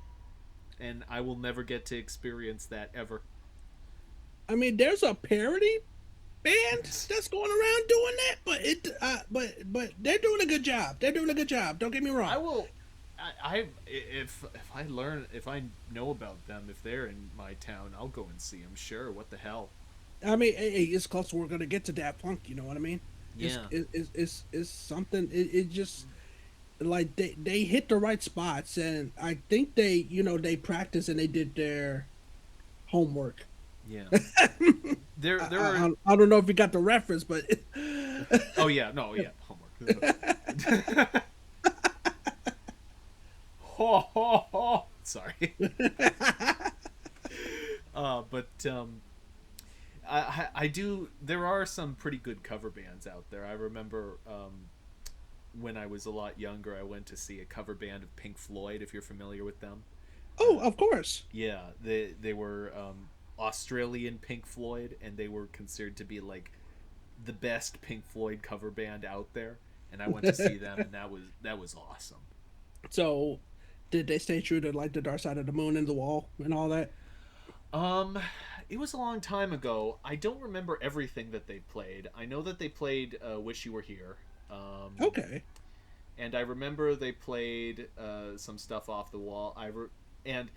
Speaker 1: and I will never get to experience that ever.
Speaker 2: I mean, there's a parody band that's going around doing that, but but they're doing a good job. They're doing a good job. Don't get me
Speaker 1: I
Speaker 2: wrong.
Speaker 1: will. if I learn if I know about them, if they're in my town, I'll go and see them. Sure, what the hell?
Speaker 2: I mean, it's close. We're gonna get to Daft Punk. You know what I mean? It's
Speaker 1: Yeah,
Speaker 2: it's something. It just like they hit the right spots, and I think they practiced and they did their homework.
Speaker 1: yeah.
Speaker 2: I,
Speaker 1: There
Speaker 2: I,
Speaker 1: are.
Speaker 2: I don't know if you got the reference, but
Speaker 1: Oh yeah, no, yeah, homework. Ho ho ho. Sorry. But I do. There are some pretty good cover bands out there. I remember when I was a lot younger, I went to see a cover band of Pink Floyd. If you're familiar with them,
Speaker 2: oh, of course.
Speaker 1: yeah, they were Australian Pink Floyd, and they were considered to be like the best Pink Floyd cover band out there. And I went to see them, and that was awesome.
Speaker 2: So, did they stay true to like the Dark Side of the Moon and the Wall and all that?
Speaker 1: Um, it was a long time ago. I don't remember everything that they played. I know that they played "Wish You Were Here,"
Speaker 2: Okay.
Speaker 1: and I remember they played some stuff off the wall. And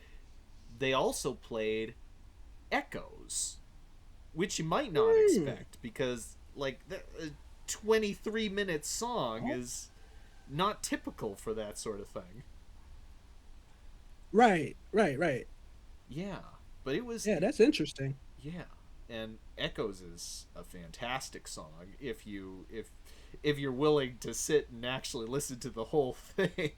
Speaker 1: they also played "Echoes," which you might not
Speaker 2: Hmm.
Speaker 1: expect because like the 23-minute song
Speaker 2: Oh,
Speaker 1: is not typical for that sort of thing.
Speaker 2: right, right, right.
Speaker 1: Yeah, but it was.
Speaker 2: Yeah, that's interesting.
Speaker 1: Yeah, and Echoes is a fantastic song if you're willing to sit and actually listen to the whole thing.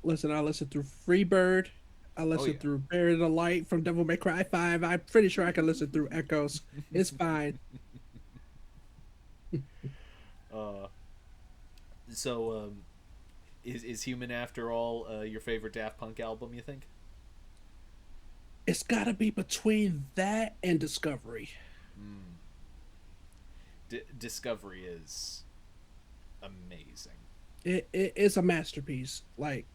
Speaker 2: Listen, I listened through Freebird. I
Speaker 1: Oh
Speaker 2: listened
Speaker 1: yeah.
Speaker 2: through Buried in the Light from Devil May Cry 5. I'm pretty sure I can listen through Echoes. It's fine.
Speaker 1: uh, so is Human After All your favorite Daft Punk album? You think?
Speaker 2: It's got to be between that and Discovery.
Speaker 1: Mm. Discovery is amazing.
Speaker 2: It's a masterpiece. Like,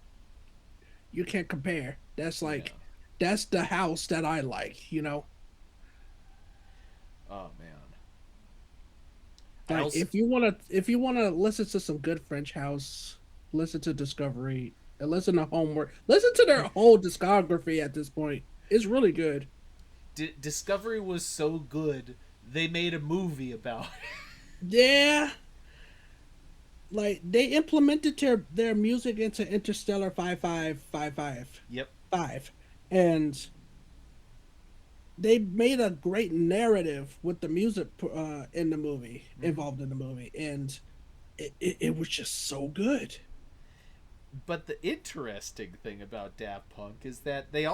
Speaker 2: you can't compare. That's
Speaker 1: Yeah.
Speaker 2: like, that's the house that I like.
Speaker 1: Oh man. I
Speaker 2: Like,
Speaker 1: also
Speaker 2: if you wanna listen to some good French house, listen to Discovery and listen to Homework. Listen to their whole discography at this point. It's really good.
Speaker 1: Discovery was so good they made a movie about it.
Speaker 2: Yeah, like they implemented their music into Interstellar 5555
Speaker 1: Yep.
Speaker 2: five, and they made a great narrative with the music in the movie
Speaker 1: Hmm.
Speaker 2: involved in the movie, and it was just so good.
Speaker 1: But the interesting thing about Daft Punk is that they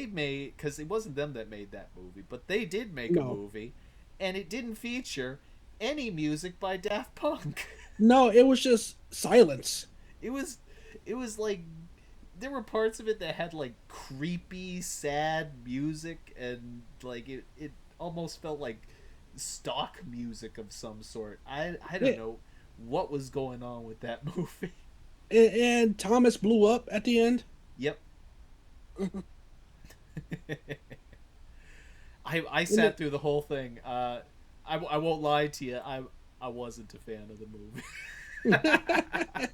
Speaker 1: made because it wasn't them that made that movie, but they did make a
Speaker 2: No,
Speaker 1: movie, and it didn't feature any music by Daft Punk.
Speaker 2: no, it was just silence.
Speaker 1: it was it was like there were parts of it that had like creepy, sad music, and like it almost felt like stock music of some sort. I don't
Speaker 2: Yeah,
Speaker 1: know what was going on with that movie.
Speaker 2: and Thomas blew up at the end.
Speaker 1: Yep. I
Speaker 2: And
Speaker 1: sat through the whole thing. I won't lie to you. I wasn't a fan of the movie.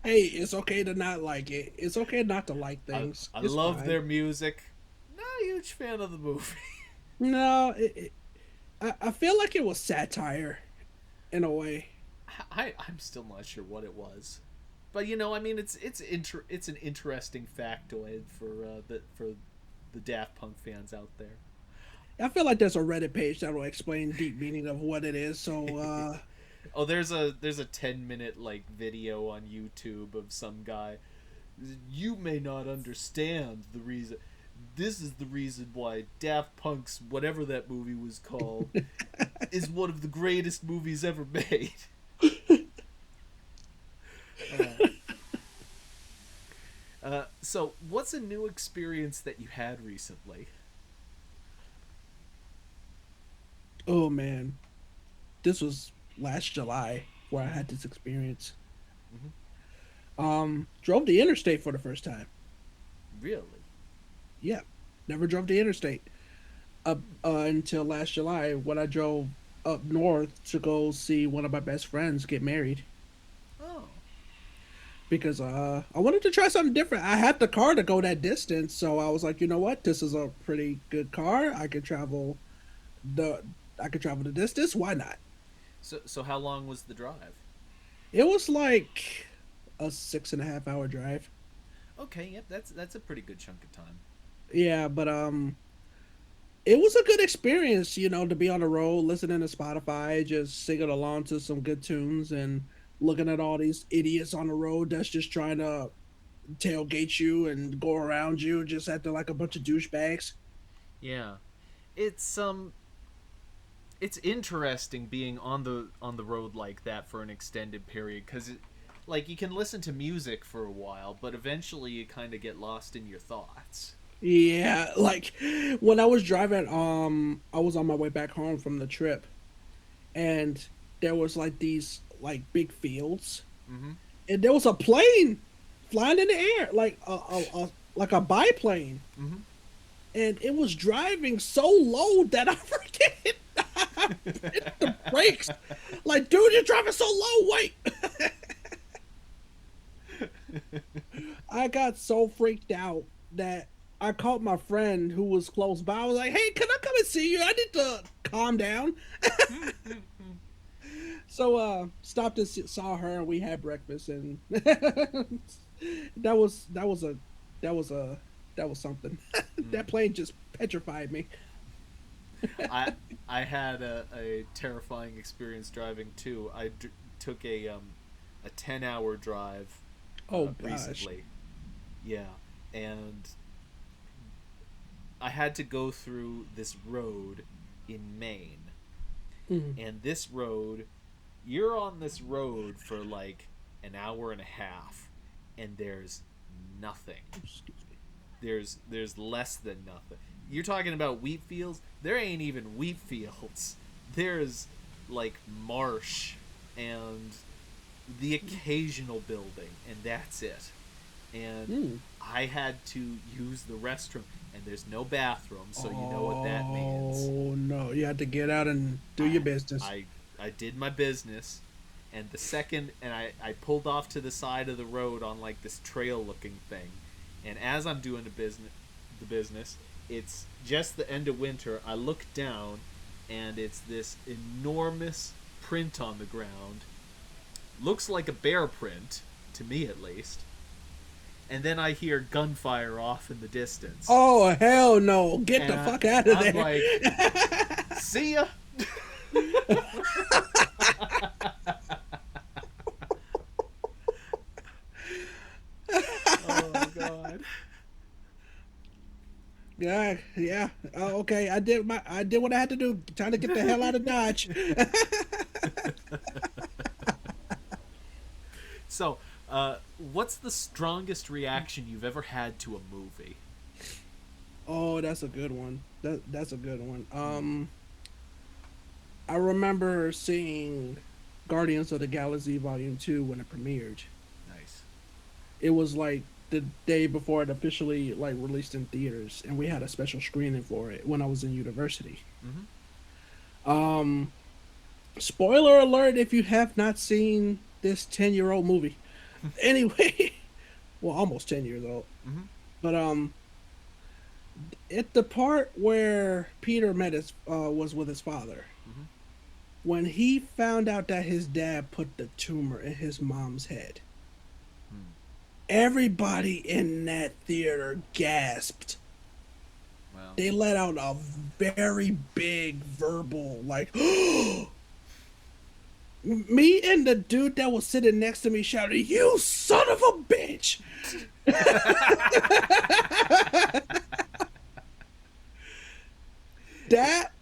Speaker 2: hey, it's okay to not like it. It's okay not to like
Speaker 1: I
Speaker 2: things.
Speaker 1: I
Speaker 2: It's
Speaker 1: love
Speaker 2: fine.
Speaker 1: their music. Not a huge fan of the movie.
Speaker 2: No, I feel like it was satire in a way.
Speaker 1: I'm still not sure what it was, but I mean, it's an interesting factoid for the Daft Punk fans out there.
Speaker 2: I feel like there's a Reddit page that will explain the deep meaning of what it is. So,
Speaker 1: Oh, there's a 10-minute like video on YouTube of some guy. You may not understand the reason. This is the reason why Daft Punk's whatever that movie was called is one of the greatest movies ever made. Uh, so, what's a new experience that you had recently?
Speaker 2: oh man, this was last July where I had this experience.
Speaker 1: Hmm.
Speaker 2: Drove the interstate for the first time.
Speaker 1: Really?
Speaker 2: Yeah, never drove the interstate up until last July when I drove up north to go see one of my best friends get married.
Speaker 1: Oh,
Speaker 2: because I wanted to try something different. I had the car to go that distance, so I was like, you know what, this is a pretty good car. The I could travel the distance. Why not?
Speaker 1: So how long was the drive?
Speaker 2: It was like a 6.5 hour drive.
Speaker 1: Okay, yep, that's a pretty good chunk of time.
Speaker 2: Yeah, but it was a good experience, to be on the road, listening to Spotify, just singing along to some good tunes, and looking at all these idiots on the road that's just trying to tailgate you and go around you, just acting like a bunch of douchebags.
Speaker 1: Yeah, it's it's interesting being on the road like that for an extended period because like you can listen to music for a while, but eventually you kind of get lost in your thoughts.
Speaker 2: Yeah, like when I was driving, I was on my way back home from the trip, and there was like these like big fields,
Speaker 1: Mm-hmm.
Speaker 2: and there was a plane flying in the air, like a biplane,
Speaker 1: Mm-hmm.
Speaker 2: and it was driving so low that I forget I hit the brakes. Like, dude, you're driving so low. Wait, I got so freaked out that I called my friend who was close by. I was like, "Hey, can I come and see you? I need to calm down." So, stopped and saw her, and we had breakfast, and that was that was a that was a that was something. That plane just petrified me.
Speaker 1: I I had a terrifying experience driving too. Took a 10-hour drive
Speaker 2: Oh gosh.
Speaker 1: recently. Yeah, and I had to go through this road in Maine,
Speaker 2: Mm.
Speaker 1: and this road, you're on this road for like an hour and a half, and there's nothing.
Speaker 2: Excuse me.
Speaker 1: There's less than nothing. You're talking about wheat fields. There ain't even wheat fields. There's like marsh and the occasional building, and that's it. And
Speaker 2: Mm.
Speaker 1: I had to use the restroom, and there's no bathroom, so you know what that means.
Speaker 2: Oh no! You had to get out and do
Speaker 1: I
Speaker 2: your business.
Speaker 1: I I did my business, and the second and I pulled off to the side of the road on like this trail looking thing, and as I'm doing the business, it's just the end of winter. I look down, and it's this enormous print on the ground. Looks like a bear print to me at least. And then I hear gunfire off in the distance,
Speaker 2: Oh hell no! Get
Speaker 1: and
Speaker 2: the fuck out of
Speaker 1: I'm
Speaker 2: there!
Speaker 1: like, "See ya." Oh god.
Speaker 2: Yeah, yeah. Okay, I did what I had to do, trying to get the hell out of Dodge.
Speaker 1: So, what's the strongest reaction you've ever had to a movie?
Speaker 2: Oh, that's a good one. That's a good one.
Speaker 1: Hmm.
Speaker 2: I remember seeing Guardians of the Galaxy Volume 2 when it premiered.
Speaker 1: Nice.
Speaker 2: It was like the day before it officially like released in theaters, and we had a special screening for it when I was in university.
Speaker 1: Mm-hmm.
Speaker 2: Um, Spoiler alert if you have not seen this 10-year-old movie. Anyway, well, almost 10 years old.
Speaker 1: Mm-hmm.
Speaker 2: But at the part where Peter was with his father,
Speaker 1: Mm-hmm.
Speaker 2: when he found out that his dad put the tumor in his mom's head,
Speaker 1: Hmm.
Speaker 2: everybody in that theater gasped.
Speaker 1: Well,
Speaker 2: They let out a very big verbal, like, me and the dude that was sitting next to me shouted, "You son of a bitch!" That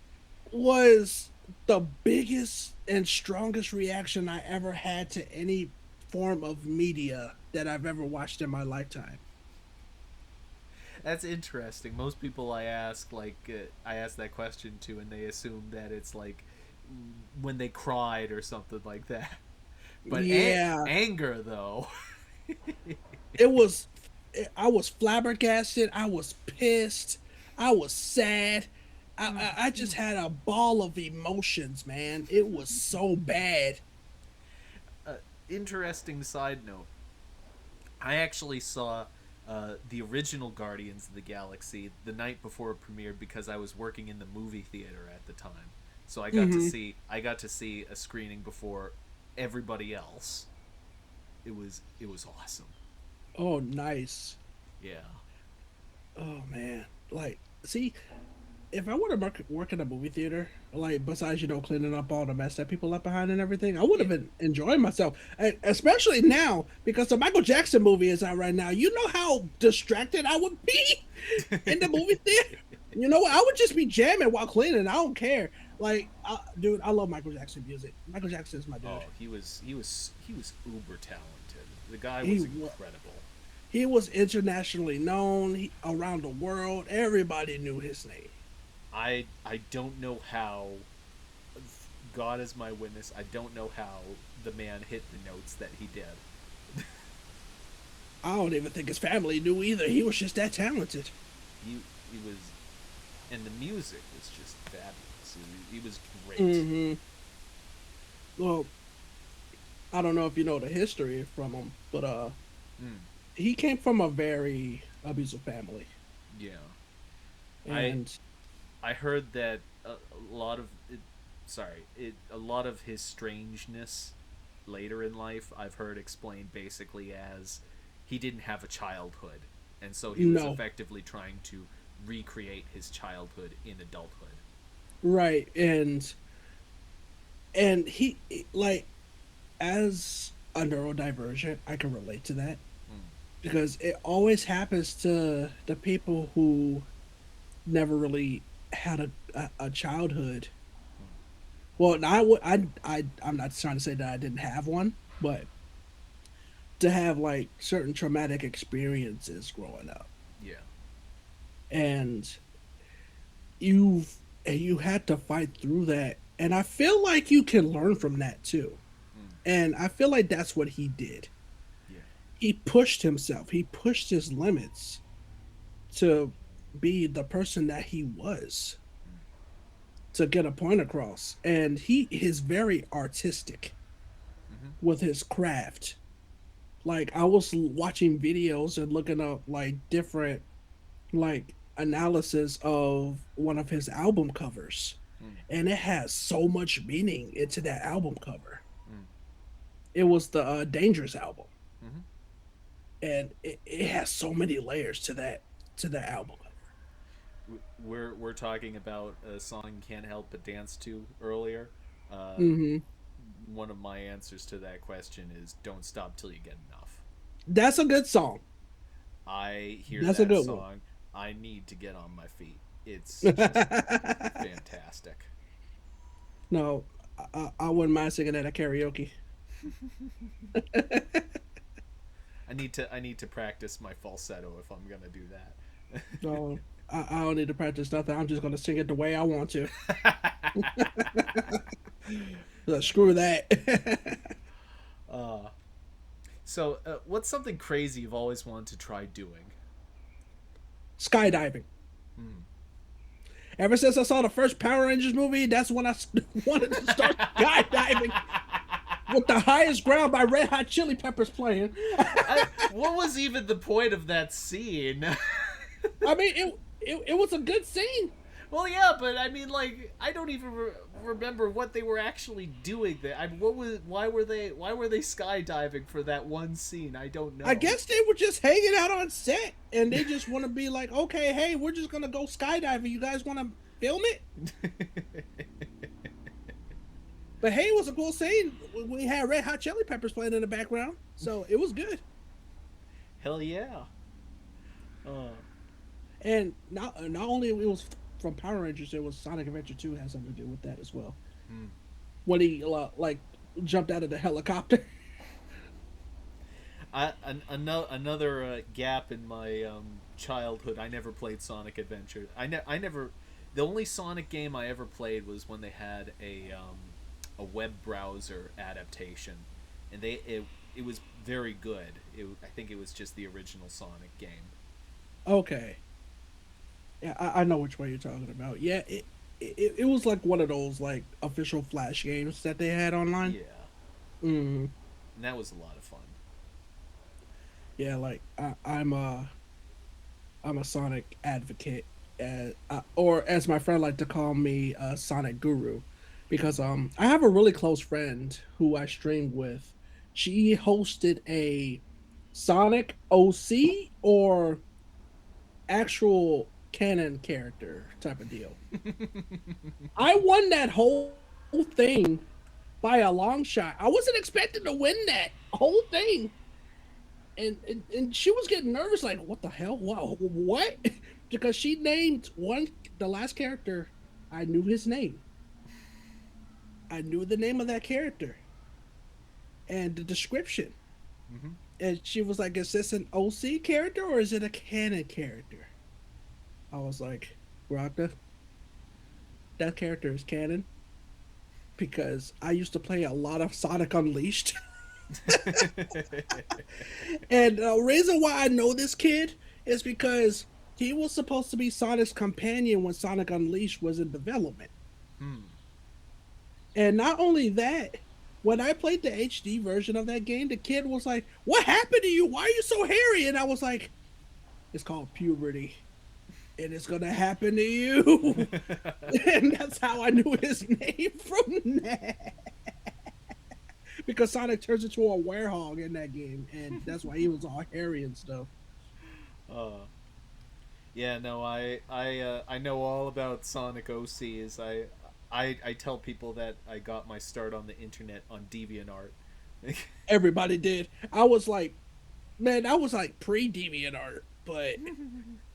Speaker 2: was the biggest and strongest reaction I ever had to any form of media that I've ever watched in my lifetime.
Speaker 1: that's interesting. Most people I ask, I ask that question to, and they assume that it's like when they cried or something like that. But
Speaker 2: Yeah,
Speaker 1: anger, though.
Speaker 2: it was. I was flabbergasted. I was pissed. I was sad. I just had a ball of emotions, man. It was so bad.
Speaker 1: uh, Interesting side note. I actually saw the original Guardians of the Galaxy the night before it premiered because I was working in the movie theater at the time. So
Speaker 2: Hmm.
Speaker 1: I got to see a screening before everybody else. It was awesome.
Speaker 2: Oh, nice.
Speaker 1: Yeah.
Speaker 2: Oh man, like, see, if I would have work in a movie theater, like besides cleaning up all the mess that people left behind and everything, I would
Speaker 1: Yeah.
Speaker 2: have been enjoying myself. Especially now because the Michael Jackson movie is out right now. You know how distracted I would be in the movie theater. You know what? I would just be jamming while cleaning. I don't care. Like, dude, I love Michael Jackson music. Michael Jackson is my dude.
Speaker 1: Oh, he was uber talented. The guy
Speaker 2: He
Speaker 1: was
Speaker 2: wa-
Speaker 1: incredible.
Speaker 2: he was internationally known around the world. Everybody knew his name.
Speaker 1: I don't know how. God is my witness. I don't know how the man hit the notes that he did.
Speaker 2: I don't even think his family knew either. He was just that talented.
Speaker 1: He was, and the music was just fabulous. He was great.
Speaker 2: Hmm. Well, I don't know if you know the history from him, but
Speaker 1: Mm,
Speaker 2: he came from a very abusive family,
Speaker 1: yeah, I
Speaker 2: and
Speaker 1: I heard that a lot of it, a lot of his strangeness later in life I've heard explained basically as he didn't have a childhood, and so he was
Speaker 2: no,
Speaker 1: effectively trying to recreate his childhood in adulthood.
Speaker 2: right, and he like as a neurodivergent, I can relate to that
Speaker 1: Mm,
Speaker 2: because it always happens to the people who never really had a childhood. Well, I'm not trying to say that I didn't have one, but to have like certain traumatic experiences growing up,
Speaker 1: yeah.
Speaker 2: and you had to fight through that, and I feel like you can learn from that too,
Speaker 1: Mm,
Speaker 2: and I feel like that's what he did.
Speaker 1: yeah.
Speaker 2: He pushed himself, he pushed his limits to be the person that he was,
Speaker 1: Mm,
Speaker 2: to get a point across, and he is very artistic
Speaker 1: mm-hmm.
Speaker 2: with his craft. Like, I was watching videos and looking up like different like analysis of one of his album covers,
Speaker 1: Mm,
Speaker 2: and it has so much meaning into that album cover.
Speaker 1: mm,
Speaker 2: It was the Dangerous album,
Speaker 1: mm-hmm.
Speaker 2: and it has so many layers to that album cover.
Speaker 1: We're talking about a song you can't help but dance to earlier. Uh,
Speaker 2: Hmm.
Speaker 1: One of my answers to that question is "Don't Stop Till You Get Enough."
Speaker 2: That's a good song.
Speaker 1: I hear
Speaker 2: That's a
Speaker 1: that
Speaker 2: good one.
Speaker 1: song, I need to get on my feet. It's just fantastic.
Speaker 2: No, I wouldn't mind singing that at karaoke.
Speaker 1: I need to practice my falsetto if I'm gonna do
Speaker 2: No, I don't need to practice nothing. I'm just gonna sing it the way I want to.
Speaker 1: that.
Speaker 2: Screw that.
Speaker 1: uh, so, what's something crazy you've always wanted to try doing?
Speaker 2: Skydiving.
Speaker 1: Hmm.
Speaker 2: Ever since I saw the first Power Rangers movie, that's when I wanted to start skydiving with the highest ground by Red Hot Chili Peppers playing.
Speaker 1: What was even the point of that scene?
Speaker 2: I mean, it was a good scene.
Speaker 1: Well, yeah, but I mean, like, I don't even remember what they were actually doing there. What was? Why were they skydiving for that one scene? I don't
Speaker 2: I
Speaker 1: know.
Speaker 2: guess they were just hanging out on set, and they just want to be like, okay, hey, we're just gonna go skydiving. You guys want to film it? But hey, it was a cool scene. We had Red Hot Chili Peppers playing in the background, so it was good.
Speaker 1: Hell yeah. Uh,
Speaker 2: And not only it was from Power Rangers, it was Sonic Adventure 2 has something to do with that as well.
Speaker 1: hmm.
Speaker 2: When he like jumped out of the helicopter.
Speaker 1: Another gap in my childhood. I never played Sonic Adventure. I never. The only Sonic game I ever played was when they had a web browser adaptation, and it was very good. I think it was just the original Sonic game.
Speaker 2: Okay, yeah, I know which one you're talking about. Yeah, it was like one of those like official Flash games that they had online.
Speaker 1: Yeah,
Speaker 2: Mm.
Speaker 1: and that was a lot of fun.
Speaker 2: Yeah, like I'm a Sonic advocate, or as my friend like to call me, a Sonic guru, because I have a really close friend who I streamed with. She hosted a Sonic OC or actual canon character type of deal. I won that whole thing by a long shot. I wasn't expecting to win that whole thing. And she was getting nervous, like, what the hell? Wow, what? Because she named the last character. I knew his name. I knew the name of that character and the description.
Speaker 1: Hmm.
Speaker 2: And she was like, is this an OC character or is it a canon character? I was like, Rocka, that character is canon because I used to play a lot of Sonic Unleashed. And the reason why I know this kid is because he was supposed to be Sonic's companion when Sonic Unleashed was in development.
Speaker 1: Hmm.
Speaker 2: And not only that, when I played the HD version of that game, the kid was like, "What happened to you? Why are you so hairy?" And I was like, "It's called puberty. And it's gonna happen to you." And that's how I knew his name from that. Because Sonic turns into a werehog in that game, and that's why he was all hairy and stuff.
Speaker 1: uh, yeah, no, I know all about Sonic OCs. I tell people that I got my start on the internet on DeviantArt.
Speaker 2: Everybody did. I was like, man, I was like pre DeviantArt, but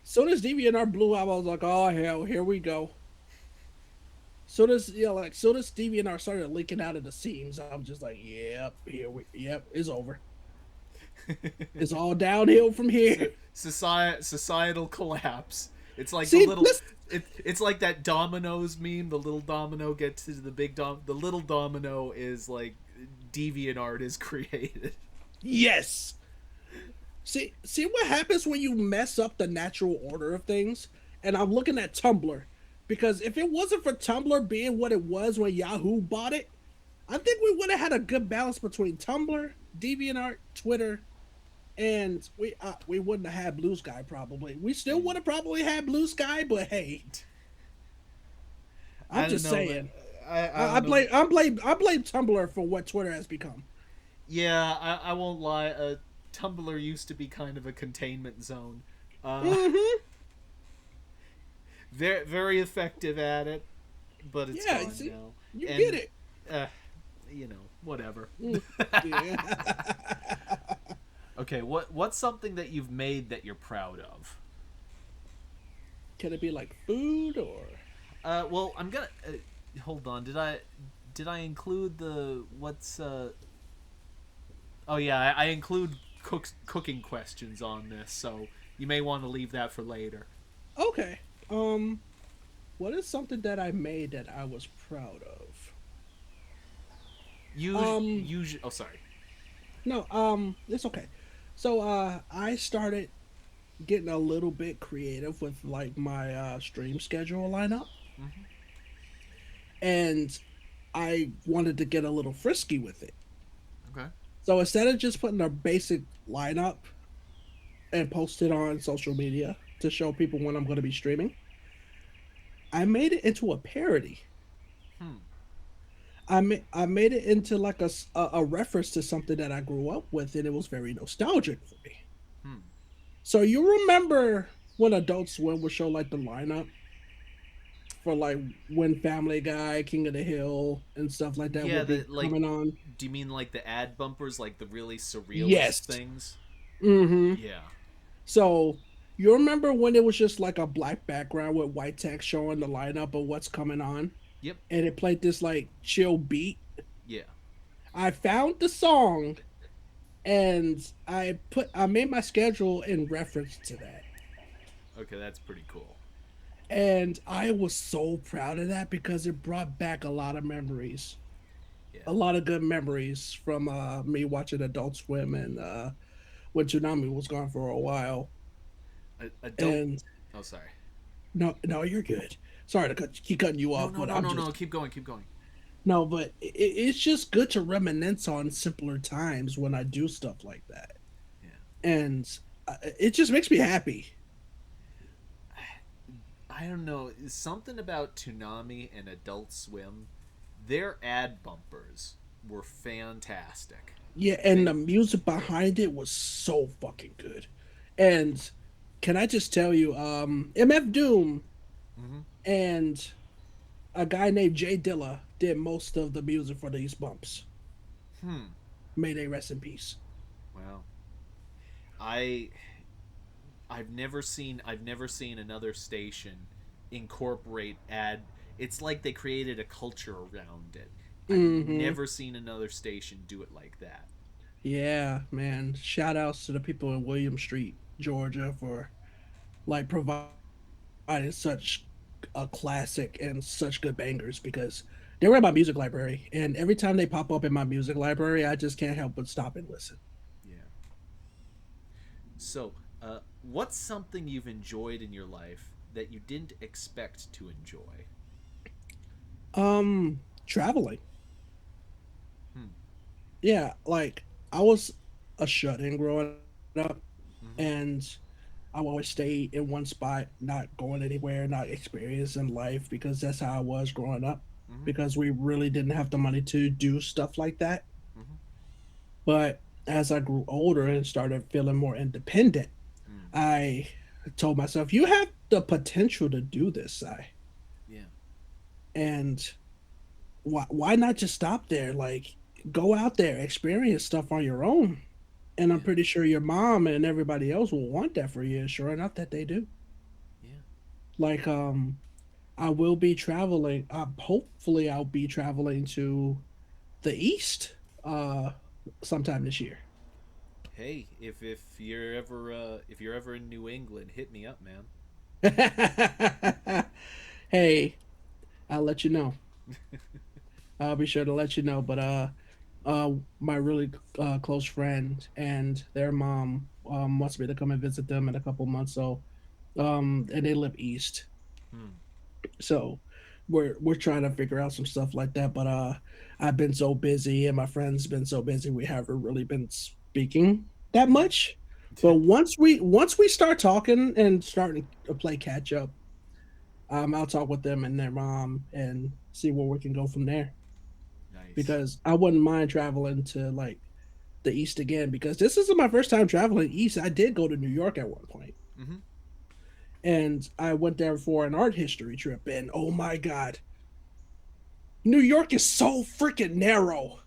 Speaker 2: soon as DeviantArt blew up, I was like, oh hell, here we go. Soon as DeviantArt started leaking out of the seams, I'm just like, yep, it's over. It's all downhill from here.
Speaker 1: Societal collapse. It's like the
Speaker 2: See,
Speaker 1: little.
Speaker 2: this
Speaker 1: It's like that dominoes meme. The little domino gets to the big dom. The little domino is like DeviantArt is created.
Speaker 2: yes. See what happens when you mess up the natural order of things? And I'm looking at Tumblr. Because if it wasn't for Tumblr being what it was when Yahoo bought it, I think we would have had a good balance between Tumblr, DeviantArt, Twitter, and we wouldn't have had Blue Sky probably. We still would have probably had Blue Sky, but hey, I'm
Speaker 1: I don't
Speaker 2: just
Speaker 1: know, man.
Speaker 2: saying.
Speaker 1: I
Speaker 2: I
Speaker 1: don't know.
Speaker 2: blame Tumblr for what Twitter has become.
Speaker 1: Yeah, I won't lie. Tumblr used to be kind of a containment zone. Uh,
Speaker 2: Mm-hmm.
Speaker 1: very effective at it, but it's
Speaker 2: Yeah,
Speaker 1: gone
Speaker 2: see,
Speaker 1: now.
Speaker 2: you get
Speaker 1: And
Speaker 2: it.
Speaker 1: uh, whatever.
Speaker 2: Mm, yeah.
Speaker 1: Okay, what's something that you've made that you're proud of?
Speaker 2: Can it be like food or?
Speaker 1: Well, I'm gonna hold on. Did I include the what's Oh yeah, I include cooking questions on this, so you may want to leave that for later.
Speaker 2: Okay. Um, what is something that I made that I was proud of? Um,
Speaker 1: Oh, sorry.
Speaker 2: no, it's okay. So, I started getting a little bit creative with like my stream schedule lineup,
Speaker 1: Hmm.
Speaker 2: and I wanted to get a little frisky with it.
Speaker 1: Okay.
Speaker 2: So instead of just putting a basic lineup and post it on social media to show people when I'm going to be streaming, I made it into a parody.
Speaker 1: Hmm.
Speaker 2: I made it into like a reference to something that I grew up with, and it was very nostalgic for me.
Speaker 1: Hmm.
Speaker 2: So you remember when Adult Swim would show like the lineup for like when Family Guy, King of the Hill, and stuff like that
Speaker 1: Yeah,
Speaker 2: would
Speaker 1: the
Speaker 2: be
Speaker 1: like.
Speaker 2: coming on?
Speaker 1: Do you mean like the ad bumpers, like the really surrealist
Speaker 2: Yes.
Speaker 1: things?
Speaker 2: Mm-hmm.
Speaker 1: Yeah.
Speaker 2: So you remember when it was just like a black background with white text showing the lineup of what's coming on,
Speaker 1: Yep.
Speaker 2: and it played this like chill beat?
Speaker 1: Yeah.
Speaker 2: I found the song and I made my schedule in reference to that.
Speaker 1: Okay, that's pretty cool.
Speaker 2: And I was so proud of that because it brought back a lot of memories.
Speaker 1: Yeah.
Speaker 2: A lot of good memories from me watching Adult Swim and when Tsunami was gone for a while.
Speaker 1: Adult.
Speaker 2: And
Speaker 1: Oh, sorry.
Speaker 2: no, you're good. Sorry to keep cutting you
Speaker 1: No,
Speaker 2: off,
Speaker 1: no,
Speaker 2: but
Speaker 1: no,
Speaker 2: I'm
Speaker 1: no, no.
Speaker 2: just
Speaker 1: Keep going. Keep going.
Speaker 2: no, but it's just good to reminisce on simpler times when I do stuff like that.
Speaker 1: Yeah.
Speaker 2: and it just makes me happy.
Speaker 1: I don't know, something about Toonami and Adult Swim. Their ad bumpers were fantastic.
Speaker 2: Yeah, and the
Speaker 1: Fan-
Speaker 2: music behind it was so fucking good. And can I just tell you, MF Doom
Speaker 1: hmm
Speaker 2: and a guy named Jay Dilla did most of the music for these bumps.
Speaker 1: Hmm.
Speaker 2: May they rest in peace.
Speaker 1: Well, I I've never seen another station incorporate ad. It's like they created a culture around it. I've
Speaker 2: Hmm.
Speaker 1: never seen another station do it like that.
Speaker 2: Yeah, man. Shout outs to the people in William Street, Georgia, for like providing such a classic and such good bangers because they were in my music library, and every time they pop up in my music library, I just can't help but stop and listen.
Speaker 1: Yeah. So, what's something you've enjoyed in your life that you didn't expect to enjoy?
Speaker 2: Traveling.
Speaker 1: Hmm.
Speaker 2: Yeah, like I was a shut in growing up, and
Speaker 1: Mm-hmm.
Speaker 2: I would always stay in one spot, not going anywhere, not experiencing life because that's how I was growing up.
Speaker 1: Mm-hmm.
Speaker 2: Because we really didn't have the money to do stuff like that.
Speaker 1: Mm-hmm.
Speaker 2: But as I grew older and started feeling more independent,
Speaker 1: Mm.
Speaker 2: I told myself, you have the potential to do this, I.
Speaker 1: Yeah.
Speaker 2: And why not just stop there? Like, go out there, experience stuff on your own. And I'm
Speaker 1: Yeah.
Speaker 2: pretty sure your mom and everybody else will want that for you. Sure enough, that they do.
Speaker 1: Yeah.
Speaker 2: Like, I will be traveling. Hopefully, I'll be traveling to the east sometime this year.
Speaker 1: Hey, if you're ever in New England, hit me up, man.
Speaker 2: Hey, I'll let you know. I'll be sure to let you know. But my really close friend and their mom wants me to come and visit them in a couple months. So and they live east,
Speaker 1: Hmm.
Speaker 2: so we're trying to figure out some stuff like that. But I've been so busy, and my friends been so busy. We haven't really been speaking that
Speaker 1: Mm-hmm.
Speaker 2: much. But once we start talking and starting to play catch up, I'll talk with them and their mom and see where we can go from there.
Speaker 1: Nice.
Speaker 2: Because I wouldn't mind traveling to like the east again. Because this isn't my first time traveling east. I did go to New York at one point,
Speaker 1: Mm-hmm.
Speaker 2: and I went there for an art history trip. And oh my god, New York is so freaking narrow.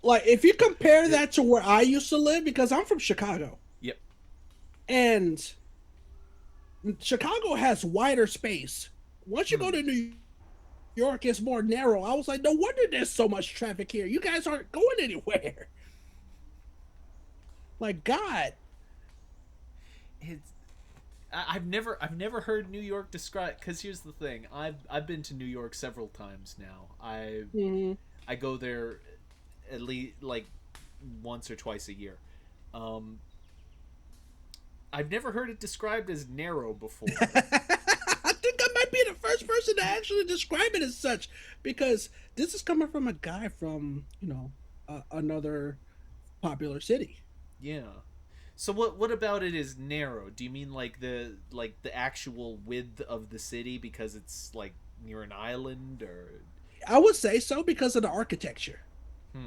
Speaker 2: Like if you compare
Speaker 1: It-
Speaker 2: that to where I used to live, because I'm from Chicago,
Speaker 1: yep.
Speaker 2: and Chicago has wider space. Once you go
Speaker 1: Hmm.
Speaker 2: to New York, it's more narrow. I was like, no wonder there's so much traffic here. You guys aren't going anywhere. Like God.
Speaker 1: It's I've never heard New York described, because here's the thing. I've been to New York several times now.
Speaker 2: Mm-hmm.
Speaker 1: I go there at least like once or twice a year. Um, I've never heard it described as narrow before.
Speaker 2: I think I might be the first person to actually describe it as such, because this is coming from a guy from another popular city.
Speaker 1: Yeah. So what about it is narrow? Do you mean like the actual width of the city because it's like near an island or?
Speaker 2: I would say so because of the architecture.
Speaker 1: Hmm.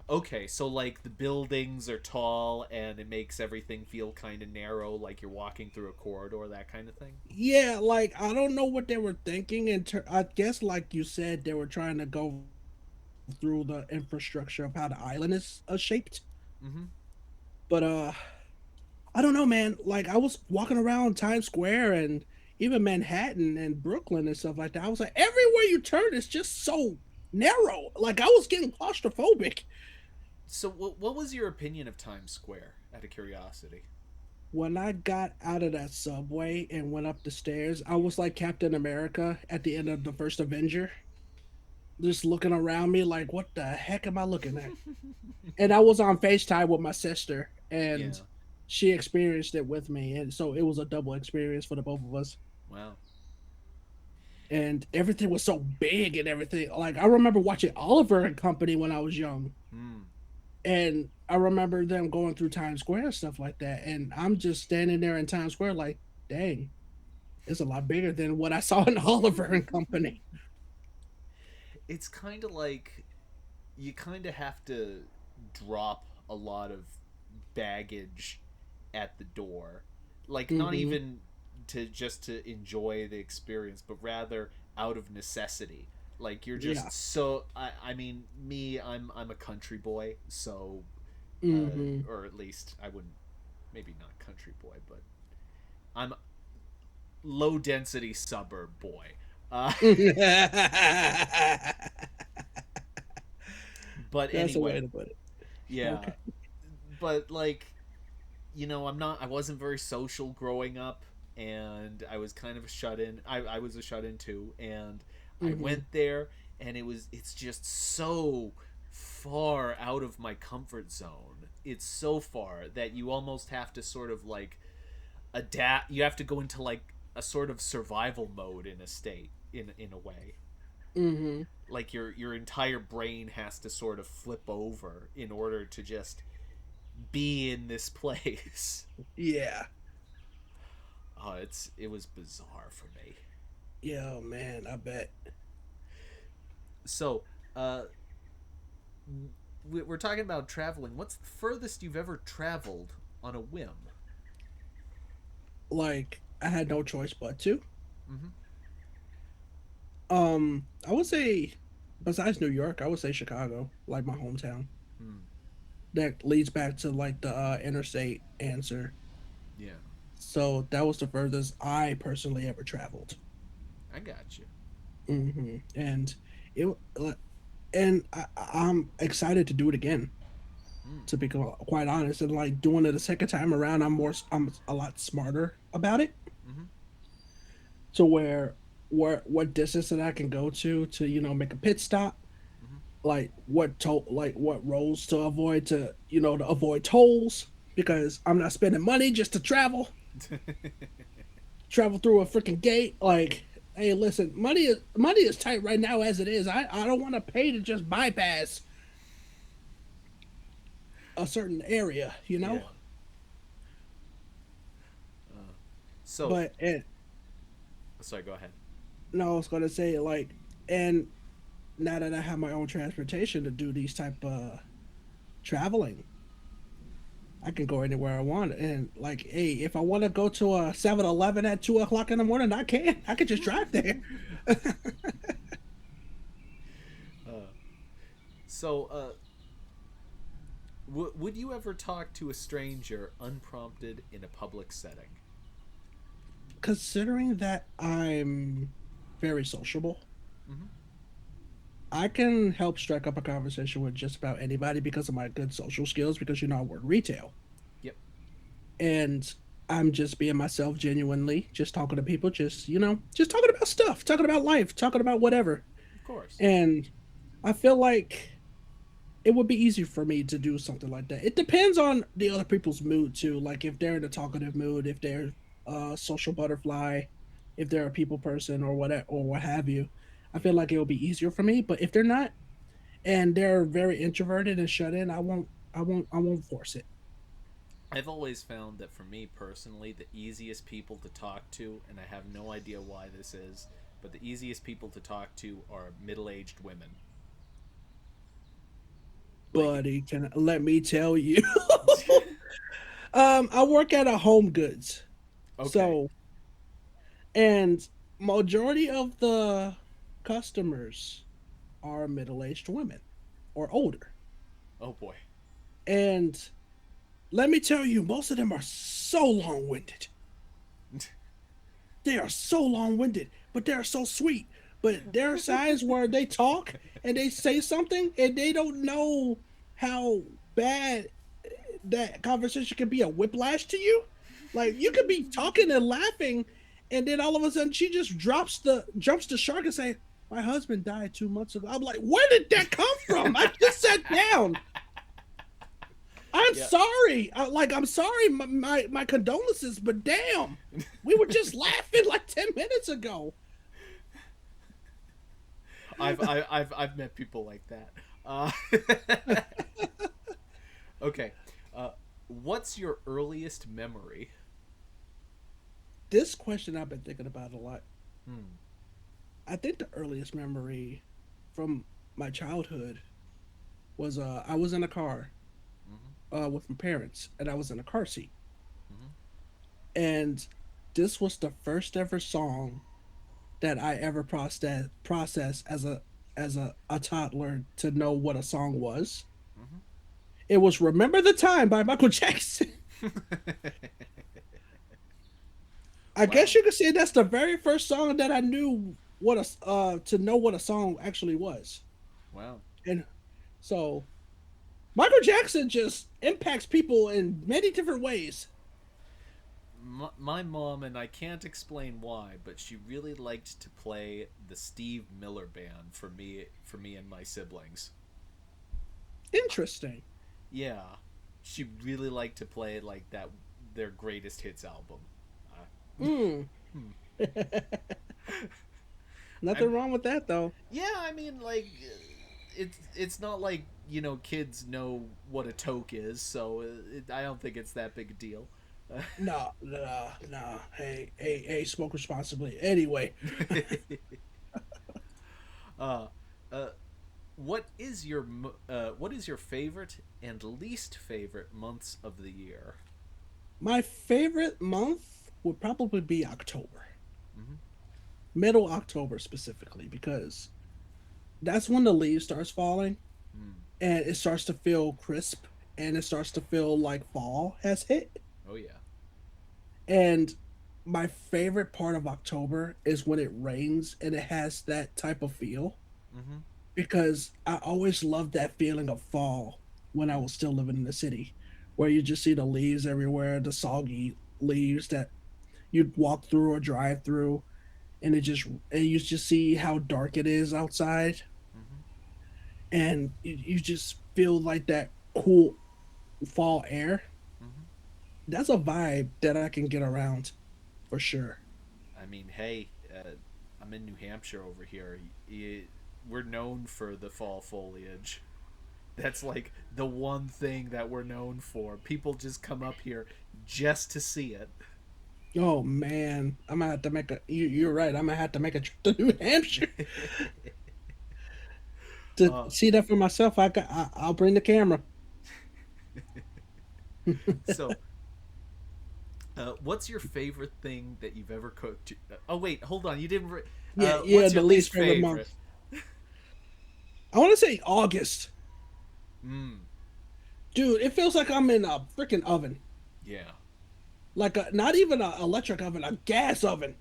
Speaker 1: Okay, so like the buildings are tall and it makes everything feel kind of narrow, like you're walking through a corridor, that kind of thing.
Speaker 2: Yeah, like I don't know what they were thinking, and I guess, like you said, they were trying to go through the infrastructure of how the island is shaped.
Speaker 1: Mm-hmm.
Speaker 2: But I don't know, man. Like I was walking around Times Square and even Manhattan and Brooklyn and stuff like that. I was like, everywhere you turn, it's just so narrow. Like I was getting claustrophobic.
Speaker 1: So what was your opinion of Times Square? Out of curiosity.
Speaker 2: When I got out of that subway and went up the stairs, I was like Captain America at the end of the first Avenger, just looking around me like, what the heck am I looking at? And I was on FaceTime with my sister, and
Speaker 1: Yeah.
Speaker 2: she experienced it with me. And so it was a double experience for the both of us.
Speaker 1: Wow.
Speaker 2: And everything was so big and everything. Like, I remember watching Oliver and Company when I was young.
Speaker 1: Hmm.
Speaker 2: And I remember them going through Times Square and stuff like that, and I'm just standing there in Times Square like, dang, it's a lot bigger than what I saw in Oliver and Company.
Speaker 1: It's kind of like you kind of have to drop a lot of baggage at the door, like not
Speaker 2: Mm-hmm.
Speaker 1: even to just to enjoy the experience, but rather out of necessity. Like you're
Speaker 2: Yeah.
Speaker 1: just so I mean me, I'm a country boy, so
Speaker 2: Mm-hmm.
Speaker 1: or at least I wouldn't, maybe not country boy, but I'm low density suburb boy. uh, but
Speaker 2: That's a
Speaker 1: anyway,
Speaker 2: way to put it.
Speaker 1: yeah,
Speaker 2: Okay.
Speaker 1: but like, I wasn't very social growing up, and I was kind of a shut in. I was a shut in too, and I
Speaker 2: Mm-hmm.
Speaker 1: went there, and it's just so far out of my comfort zone. It's so far that you almost have to sort of like adapt. You have to go into like a sort of survival mode in a state, in a way.
Speaker 2: Mm-hmm.
Speaker 1: Like your entire brain has to sort of flip over in order to just be in this place.
Speaker 2: Yeah.
Speaker 1: It was bizarre for me.
Speaker 2: Yeah, oh, man, I bet.
Speaker 1: So, uh, we're talking about traveling. What's the furthest you've ever traveled on a whim?
Speaker 2: Like, I had no choice but to.
Speaker 1: Mm-hmm.
Speaker 2: I would say, besides New York, I would say Chicago, like my hometown.
Speaker 1: Hmm.
Speaker 2: That leads back to like the interstate answer.
Speaker 1: Yeah,
Speaker 2: So that was the furthest I personally ever traveled.
Speaker 1: I got you.
Speaker 2: And it and I'm excited to do it again.
Speaker 1: Hmm.
Speaker 2: To be quite honest, and like doing it a second time around, I'm a lot smarter about it.
Speaker 1: Mm-hmm.
Speaker 2: To where what distance that I can go to make a pit stop, like what roads to avoid to avoid tolls, because I'm not spending money just to
Speaker 1: Mm-hmm.
Speaker 2: travel through a freaking gate. Like, hey, listen, money is tight right now as it is. I don't want to pay to just bypass a certain area, you
Speaker 1: Yeah.
Speaker 2: know.
Speaker 1: Uh, so,
Speaker 2: But and
Speaker 1: sorry. Go ahead.
Speaker 2: no, I was gonna say like, and now that I have my own transportation to do these type of traveling, I can go anywhere I want. And like, hey, if I want to go to a 7-Eleven at 2 o'clock in the morning, I can. I can just drive there.
Speaker 1: Uh, so, would you ever talk to a stranger unprompted in a public setting?
Speaker 2: Considering that I'm very sociable,
Speaker 1: Mm-hmm.
Speaker 2: I can help strike up a conversation with just about anybody because of my good social skills. Because I work retail,
Speaker 1: Yep.
Speaker 2: and I'm just being myself genuinely, just talking to people, just talking about stuff, talking about life, talking about whatever.
Speaker 1: Of course.
Speaker 2: And I feel like it would be easy for me to do something like that. It depends on the other people's mood too. Like if they're in a talkative mood, if they're a social butterfly, if they're a people person or what have you. I
Speaker 1: Yeah.
Speaker 2: feel like it will be easier for me. But if they're not and they're very introverted and shut in, I won't force it.
Speaker 1: I've always found that for me personally, the easiest people to talk to, and I have no idea why this is, but the easiest people to talk to are middle aged women. Like,
Speaker 2: Buddy, can let me tell you. I work at a home goods.
Speaker 1: okay.
Speaker 2: So and majority of the customers are middle-aged women or older.
Speaker 1: Oh boy.
Speaker 2: And let me tell you, most of them are so long-winded. They are so long-winded, but they're so sweet. But there are signs where they talk and they say something and they don't know how bad that conversation can be a whiplash to you. Like you could be talking and laughing, and then all of a sudden she just jumps the shark and say, "My husband died 2 months ago." I'm like, "Where did that come from? I just sat down. I'm
Speaker 1: Yeah.
Speaker 2: sorry. I'm sorry. My condolences, but damn, we were just laughing like 10 minutes ago."
Speaker 1: I've met people like that. Okay. Uh, what's your earliest memory?
Speaker 2: This question I've been thinking about a lot.
Speaker 1: Hmm.
Speaker 2: I think the earliest memory from my childhood was I was in a car
Speaker 1: Mm-hmm.
Speaker 2: with my parents, and I was in a car seat,
Speaker 1: Mm-hmm.
Speaker 2: and this was the first ever song that I ever processed as a toddler to know what a song was.
Speaker 1: Mm-hmm.
Speaker 2: It was "Remember the Time" by Michael Jackson. I guess
Speaker 1: Wow.
Speaker 2: you could say that's the very first song that I knew what a to know what a song actually was.
Speaker 1: Wow.
Speaker 2: And so Michael Jackson just impacts people in many different ways.
Speaker 1: My mom, and I can't explain why, but she really liked to play the Steve Miller Band for me and my siblings.
Speaker 2: Interesting.
Speaker 1: Yeah, she really liked to play like that their greatest hits album. Uh,
Speaker 2: Mm.
Speaker 1: hmm.
Speaker 2: Nothing
Speaker 1: I'm
Speaker 2: wrong with that though.
Speaker 1: Yeah, I mean, like, it's not like kids know what a toke is, so I don't think it's that big a deal.
Speaker 2: No, no, no. Hey, smoke responsibly. Anyway,
Speaker 1: uh, uh, what is your favorite and least favorite months of the year?
Speaker 2: my favorite month would probably be October,
Speaker 1: Mm-hmm.
Speaker 2: middle October specifically, because that's when the leaves starts falling
Speaker 1: Mm.
Speaker 2: and it starts to feel crisp and it starts to feel like fall has hit.
Speaker 1: Oh yeah.
Speaker 2: And my favorite part of October is when it rains and it has that type of feel
Speaker 1: Mm-hmm.
Speaker 2: because I always loved that feeling of fall when I
Speaker 1: Mm.
Speaker 2: was still living in the city, where you just see the leaves everywhere, the soggy leaves that you'd walk through or drive through, and you just see how dark it is outside,
Speaker 1: Mm-hmm.
Speaker 2: and you just feel like that cool fall air.
Speaker 1: Mm-hmm.
Speaker 2: That's a vibe that I can get around for sure.
Speaker 1: I mean, hey, I'm in New Hampshire over here. We're known for the fall foliage. That's like the one thing that we're known for. People just come up here just to see it.
Speaker 2: Oh man, I'm gonna have to make a. You're right. I'm gonna have to make a trip to New Hampshire to
Speaker 1: uh,
Speaker 2: see that for myself. I'll bring the camera.
Speaker 1: so, what's your favorite thing that you've ever cooked? Oh wait, hold on. You didn't.
Speaker 2: Yeah, yeah.
Speaker 1: What's your
Speaker 2: The least
Speaker 1: least
Speaker 2: favorite
Speaker 1: favorite?
Speaker 2: month. I want to say August,
Speaker 1: Mm,
Speaker 2: dude. It feels like I'm in a freaking oven,
Speaker 1: yeah.
Speaker 2: like not even an electric oven, a gas oven.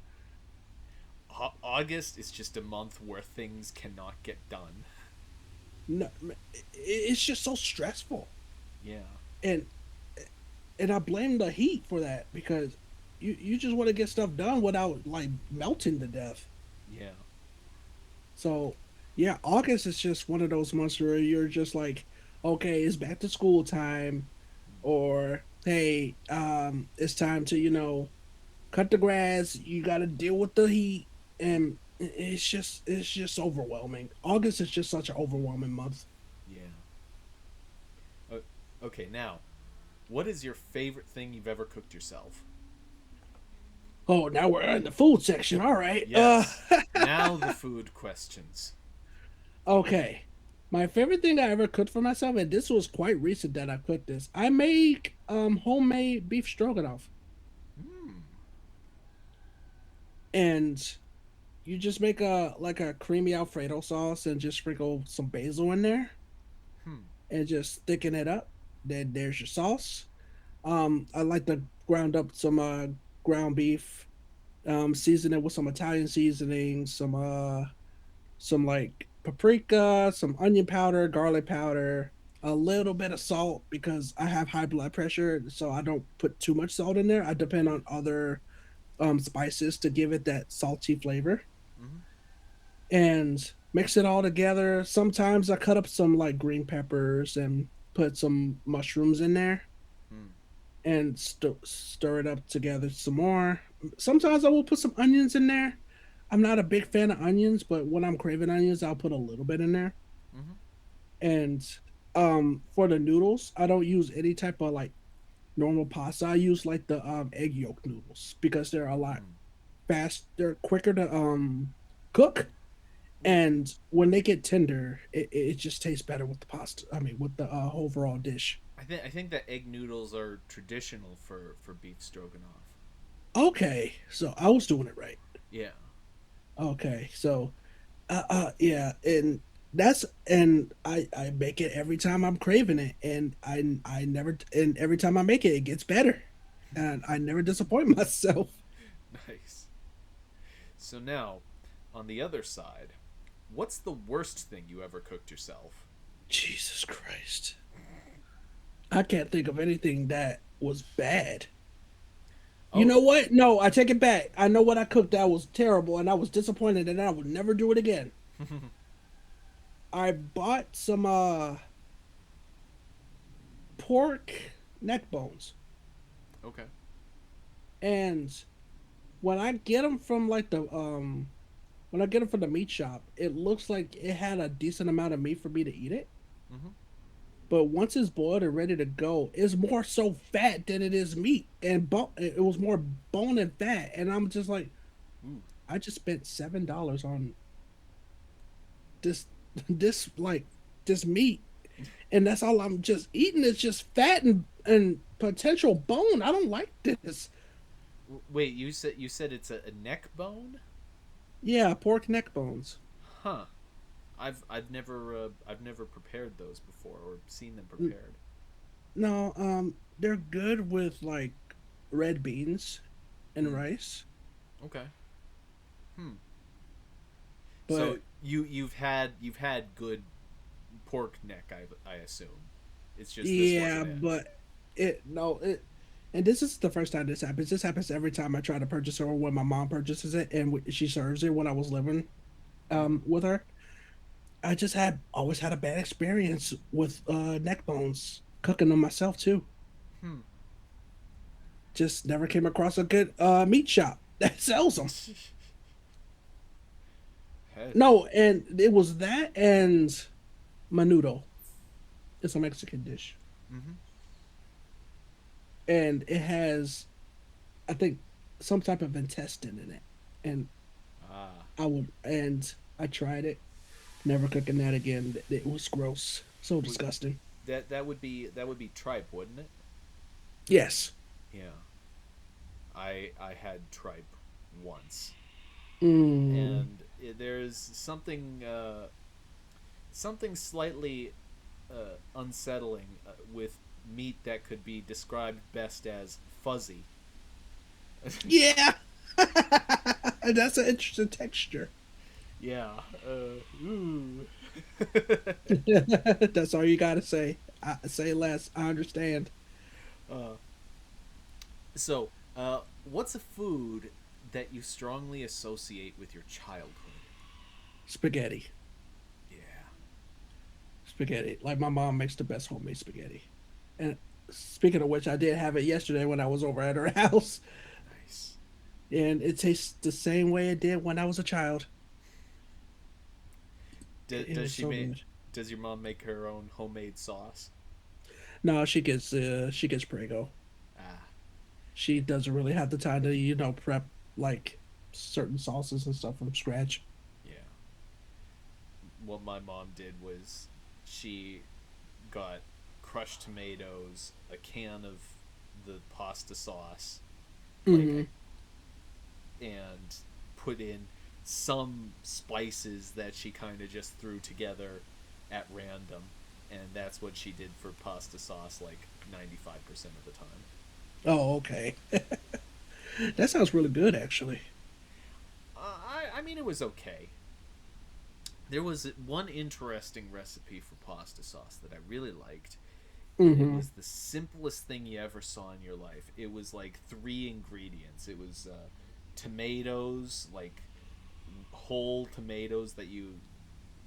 Speaker 1: August is just a month where things cannot get done.
Speaker 2: No, it's just so stressful,
Speaker 1: Yeah.
Speaker 2: and I blame the heat for that because you just want to get stuff done without like melting to death.
Speaker 1: Yeah.
Speaker 2: So yeah, August is just one of those months where you're just like, okay, it's back to school time, or hey, it's time to cut the grass. You got to deal with the heat, and it's just overwhelming. August is just such an overwhelming month.
Speaker 1: Yeah. O- Okay, now, what is your favorite thing you've ever cooked yourself?
Speaker 2: Oh, now we're in the food section. All right.
Speaker 1: Yes. Now the food questions.
Speaker 2: Okay. My favorite thing I ever cooked for myself, and this was quite recent that I cooked this. I make homemade beef stroganoff,
Speaker 1: Hmm.
Speaker 2: and you just make a like a creamy Alfredo sauce and just sprinkle some basil in there
Speaker 1: Hmm.
Speaker 2: and just thicken it up. Then there's your sauce. I like to ground up some ground beef, season it with some Italian seasoning, some like paprika, some onion powder, garlic powder, a little bit of salt because I have high blood pressure, so I don't put too much salt in there. I depend on other spices to give it that salty flavor
Speaker 1: Mm-hmm.
Speaker 2: and mix it all together. Sometimes I cut up some like green peppers and put some mushrooms in there
Speaker 1: Hmm.
Speaker 2: and stir it up together some more. Sometimes I will put some onions in there. I'm not a big fan of onions, but when I'm craving onions, I'll put a little bit in there.
Speaker 1: Mm-hmm.
Speaker 2: And For the noodles, I don't use any type of like normal pasta. I use like the egg yolk noodles because they're a lot
Speaker 1: Mm.
Speaker 2: faster, quicker to cook,
Speaker 1: Well,
Speaker 2: and when they get tender, it just tastes better with the pasta. I mean, with the overall dish.
Speaker 1: I think that egg noodles are traditional for beef stroganoff.
Speaker 2: Okay, so I was doing it right.
Speaker 1: Yeah.
Speaker 2: Okay, so yeah, and I make it every time I'm craving it, and I never, and every time I make it, it gets better, and I never disappoint myself.
Speaker 1: Nice. So now, on the other side, what's the worst thing you ever cooked yourself?
Speaker 2: Jesus Christ. I can't think of anything that was bad. You
Speaker 1: Oh.
Speaker 2: know what? No, I take it back. I know what I cooked that was terrible, and I was disappointed, and I would never do it again. I bought some pork neck bones,
Speaker 1: Okay.
Speaker 2: and when I get them from like the when I get them from the meat shop, it looks like it had a decent amount of meat for me to eat it.
Speaker 1: Mm-hmm.
Speaker 2: But once it's boiled and ready to go, it's more so fat than it is meat, and it was more bone and fat, and I'm just like,
Speaker 1: Ooh.
Speaker 2: I just spent $7 on this this like this meat, and that's all I'm just eating. It's just fat and potential bone. I don't like this.
Speaker 1: Wait, you said it's a neck bone?
Speaker 2: Yeah, pork neck bones.
Speaker 1: Huh. I've never prepared those before or seen them prepared.
Speaker 2: No, they're good with like red beans and
Speaker 1: Hmm.
Speaker 2: rice,
Speaker 1: Okay. Hmm. So
Speaker 2: but
Speaker 1: you've had good pork neck, I assume. It's just this
Speaker 2: yeah,
Speaker 1: wasn't it.
Speaker 2: but it no it. And this is the first time this happens. This happens every time I try to purchase it or when my mom purchases it and she serves it when I was living
Speaker 1: Mm-hmm.
Speaker 2: with her. I just had always had a bad experience with neck bones cooking them myself too.
Speaker 1: Hmm.
Speaker 2: Just never came across a good meat shop that sells them.
Speaker 1: Head.
Speaker 2: No, and it was that and menudo. It's a Mexican dish,
Speaker 1: Mm-hmm.
Speaker 2: and it has, I think, some type of intestine in it. And
Speaker 1: Ah.
Speaker 2: I tried it. Never cooking that again. It was gross. So
Speaker 1: Would
Speaker 2: disgusting.
Speaker 1: that would be tripe, wouldn't it?
Speaker 2: Yes.
Speaker 1: Yeah. I had tripe once,
Speaker 2: Mm.
Speaker 1: and there's something slightly unsettling with meat that could be described best as fuzzy.
Speaker 2: Yeah. That's an interesting texture.
Speaker 1: Yeah. Ooh.
Speaker 2: That's all you gotta say. Say less. I understand.
Speaker 1: uh, so, what's a food that you strongly associate with your childhood?
Speaker 2: Spaghetti.
Speaker 1: Yeah.
Speaker 2: Spaghetti. Like my mom makes the best homemade spaghetti. And speaking of which, I did have it yesterday when I was over at her house,
Speaker 1: Nice.
Speaker 2: and it tastes the same way it did when I was a child. It
Speaker 1: Does
Speaker 2: was
Speaker 1: she
Speaker 2: so
Speaker 1: make?
Speaker 2: good.
Speaker 1: Does your mom make her own homemade sauce?
Speaker 2: No, she gets Prego.
Speaker 1: Ah,
Speaker 2: She doesn't really have the time to prep like certain sauces and stuff from scratch.
Speaker 1: yeah. What my mom did was she got crushed tomatoes, a can of the pasta sauce, like,
Speaker 2: Hmm.
Speaker 1: and put in some spices that she kind of just threw together at random, and that's what she did for pasta sauce like 95% of the time.
Speaker 2: Oh, okay. That sounds really good, actually.
Speaker 1: I mean, it was okay. There was one interesting recipe for pasta sauce that I really liked, and it
Speaker 2: Hmm.
Speaker 1: was the simplest thing you ever saw in your life. It was like three ingredients. It was tomatoes, like whole tomatoes that you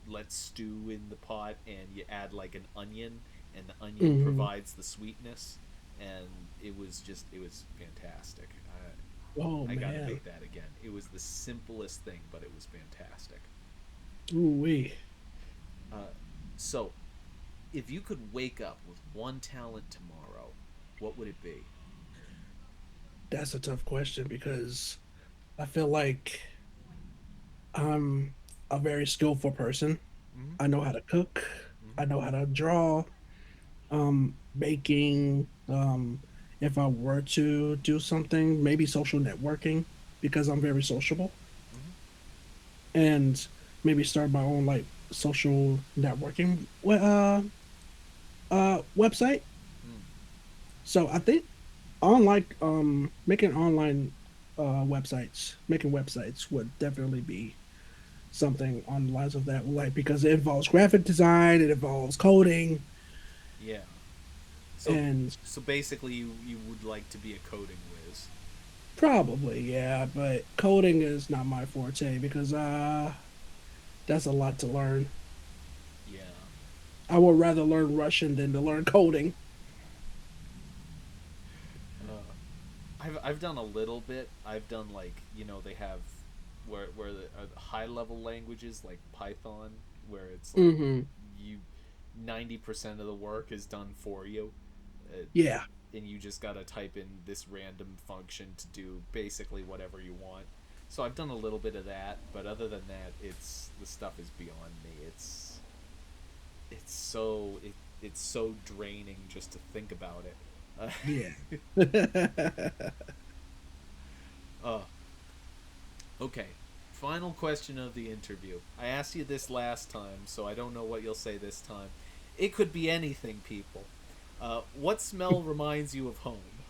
Speaker 1: let stew in the pot, and you add like an onion, and the onion
Speaker 2: Hmm.
Speaker 1: provides the sweetness, and it was fantastic.
Speaker 2: Oh
Speaker 1: I gotta
Speaker 2: man.
Speaker 1: make that again. It was the simplest thing, but it was fantastic.
Speaker 2: Ooh wee.
Speaker 1: Uh, so If you could wake up with one talent tomorrow, what would it be?
Speaker 2: That's a tough question because I feel like I'm a very skillful person.
Speaker 1: Mm-hmm.
Speaker 2: I know how to cook.
Speaker 1: Mm-hmm.
Speaker 2: I know how to draw. Baking. If I were to do something, maybe social networking because I'm very sociable,
Speaker 1: Mm-hmm.
Speaker 2: and maybe start my own like social networking website.
Speaker 1: Mm.
Speaker 2: So I think online making online making websites would definitely be something on the lines of that, like because it involves graphic design, it involves coding,
Speaker 1: Yeah. So
Speaker 2: and
Speaker 1: so basically, you would like to be a coding whiz.
Speaker 2: probably yeah, but coding is not my forte because that's a lot to learn.
Speaker 1: Yeah.
Speaker 2: I would rather learn Russian than to learn coding.
Speaker 1: I've done a little bit. I've done like they have where the high level languages like Python, where it's like
Speaker 2: Mm-hmm.
Speaker 1: you 90% of the work is done for you, uh,
Speaker 2: Yeah.
Speaker 1: and you just gotta type in this random function to do basically whatever you want. So I've done a little bit of that, but other than that, it's the stuff is beyond me. It's so it's so draining just to think about it.
Speaker 2: Yeah.
Speaker 1: Uh, Okay. Final question of the interview. I asked you this last time, so I don't know what you'll say this time. It could be anything, people. What smell reminds you of home?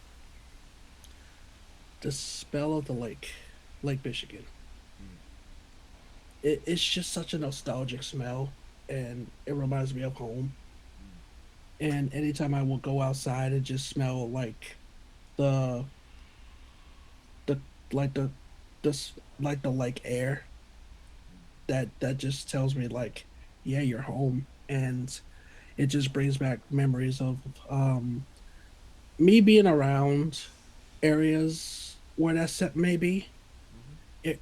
Speaker 2: The smell of the lake, Lake Michigan.
Speaker 1: Mm.
Speaker 2: It's just such a nostalgic smell, and it reminds me of home. And anytime I will go outside and just smell like the the like like the lake air, that just tells me like, yeah, you're home, and it just brings back memories of me being around areas where that set may be.
Speaker 1: Mm-hmm.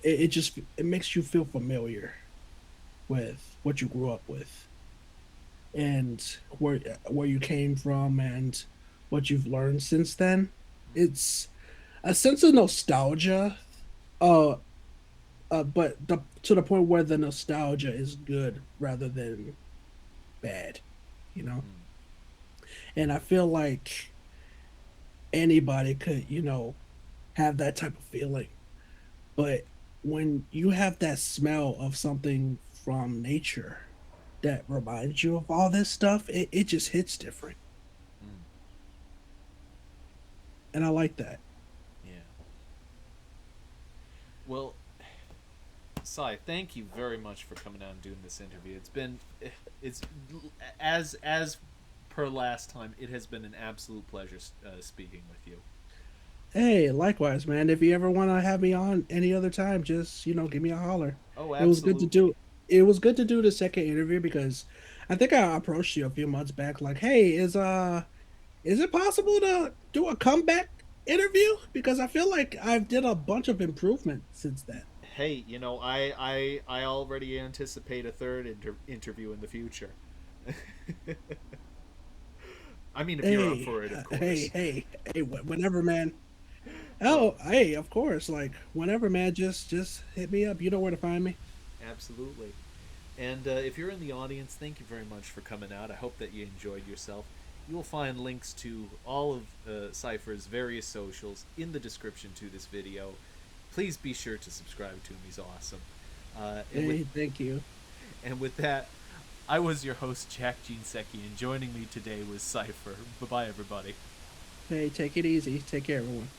Speaker 2: It just it makes you feel familiar with what you grew up with and where you came from and what you've learned since then.
Speaker 1: Mm-hmm.
Speaker 2: It's a sense of nostalgia, uh, but to the point where the nostalgia is good rather than bad, you know.
Speaker 1: Mm-hmm.
Speaker 2: And I feel like anybody could, have that type of feeling. But when you have that smell of something from nature that reminds you of all this stuff, it just hits different.
Speaker 1: Mm.
Speaker 2: And I like that.
Speaker 1: Yeah. Well, Sai, thank you very much for coming out and doing this interview. It's as per last time. It has been an absolute pleasure speaking with you.
Speaker 2: Hey, likewise, man. If you ever want to have me on any other time, just, give me a holler.
Speaker 1: Oh,
Speaker 2: It was good to do
Speaker 1: absolutely.
Speaker 2: it was good to do the second interview because I think I approached you a few months back like, "Hey, is it possible to do a comeback interview?" Because I feel like I've did a bunch of improvement since then.
Speaker 1: Hey, I already anticipate a third interview in the future. I mean, if you're up
Speaker 2: Hey,
Speaker 1: for it, of
Speaker 2: hey,
Speaker 1: course.
Speaker 2: hey, hey, whenever, man.
Speaker 1: Oh,
Speaker 2: Oh, hey, of course. Like whenever, man, just hit me up. You know where to find me.
Speaker 1: absolutely. And if you're in the audience, thank you very much for coming out. I hope that you enjoyed yourself. You will find links to all of Cypher's various socials in the description to this video. Please be sure to subscribe to him. He's awesome. Uh, and with
Speaker 2: Hey, thank you.
Speaker 1: and with that, I was your host Jack Jinseki, and joining me today was Cypher. Bye bye, everybody.
Speaker 2: Hey, take it easy. Take care, everyone.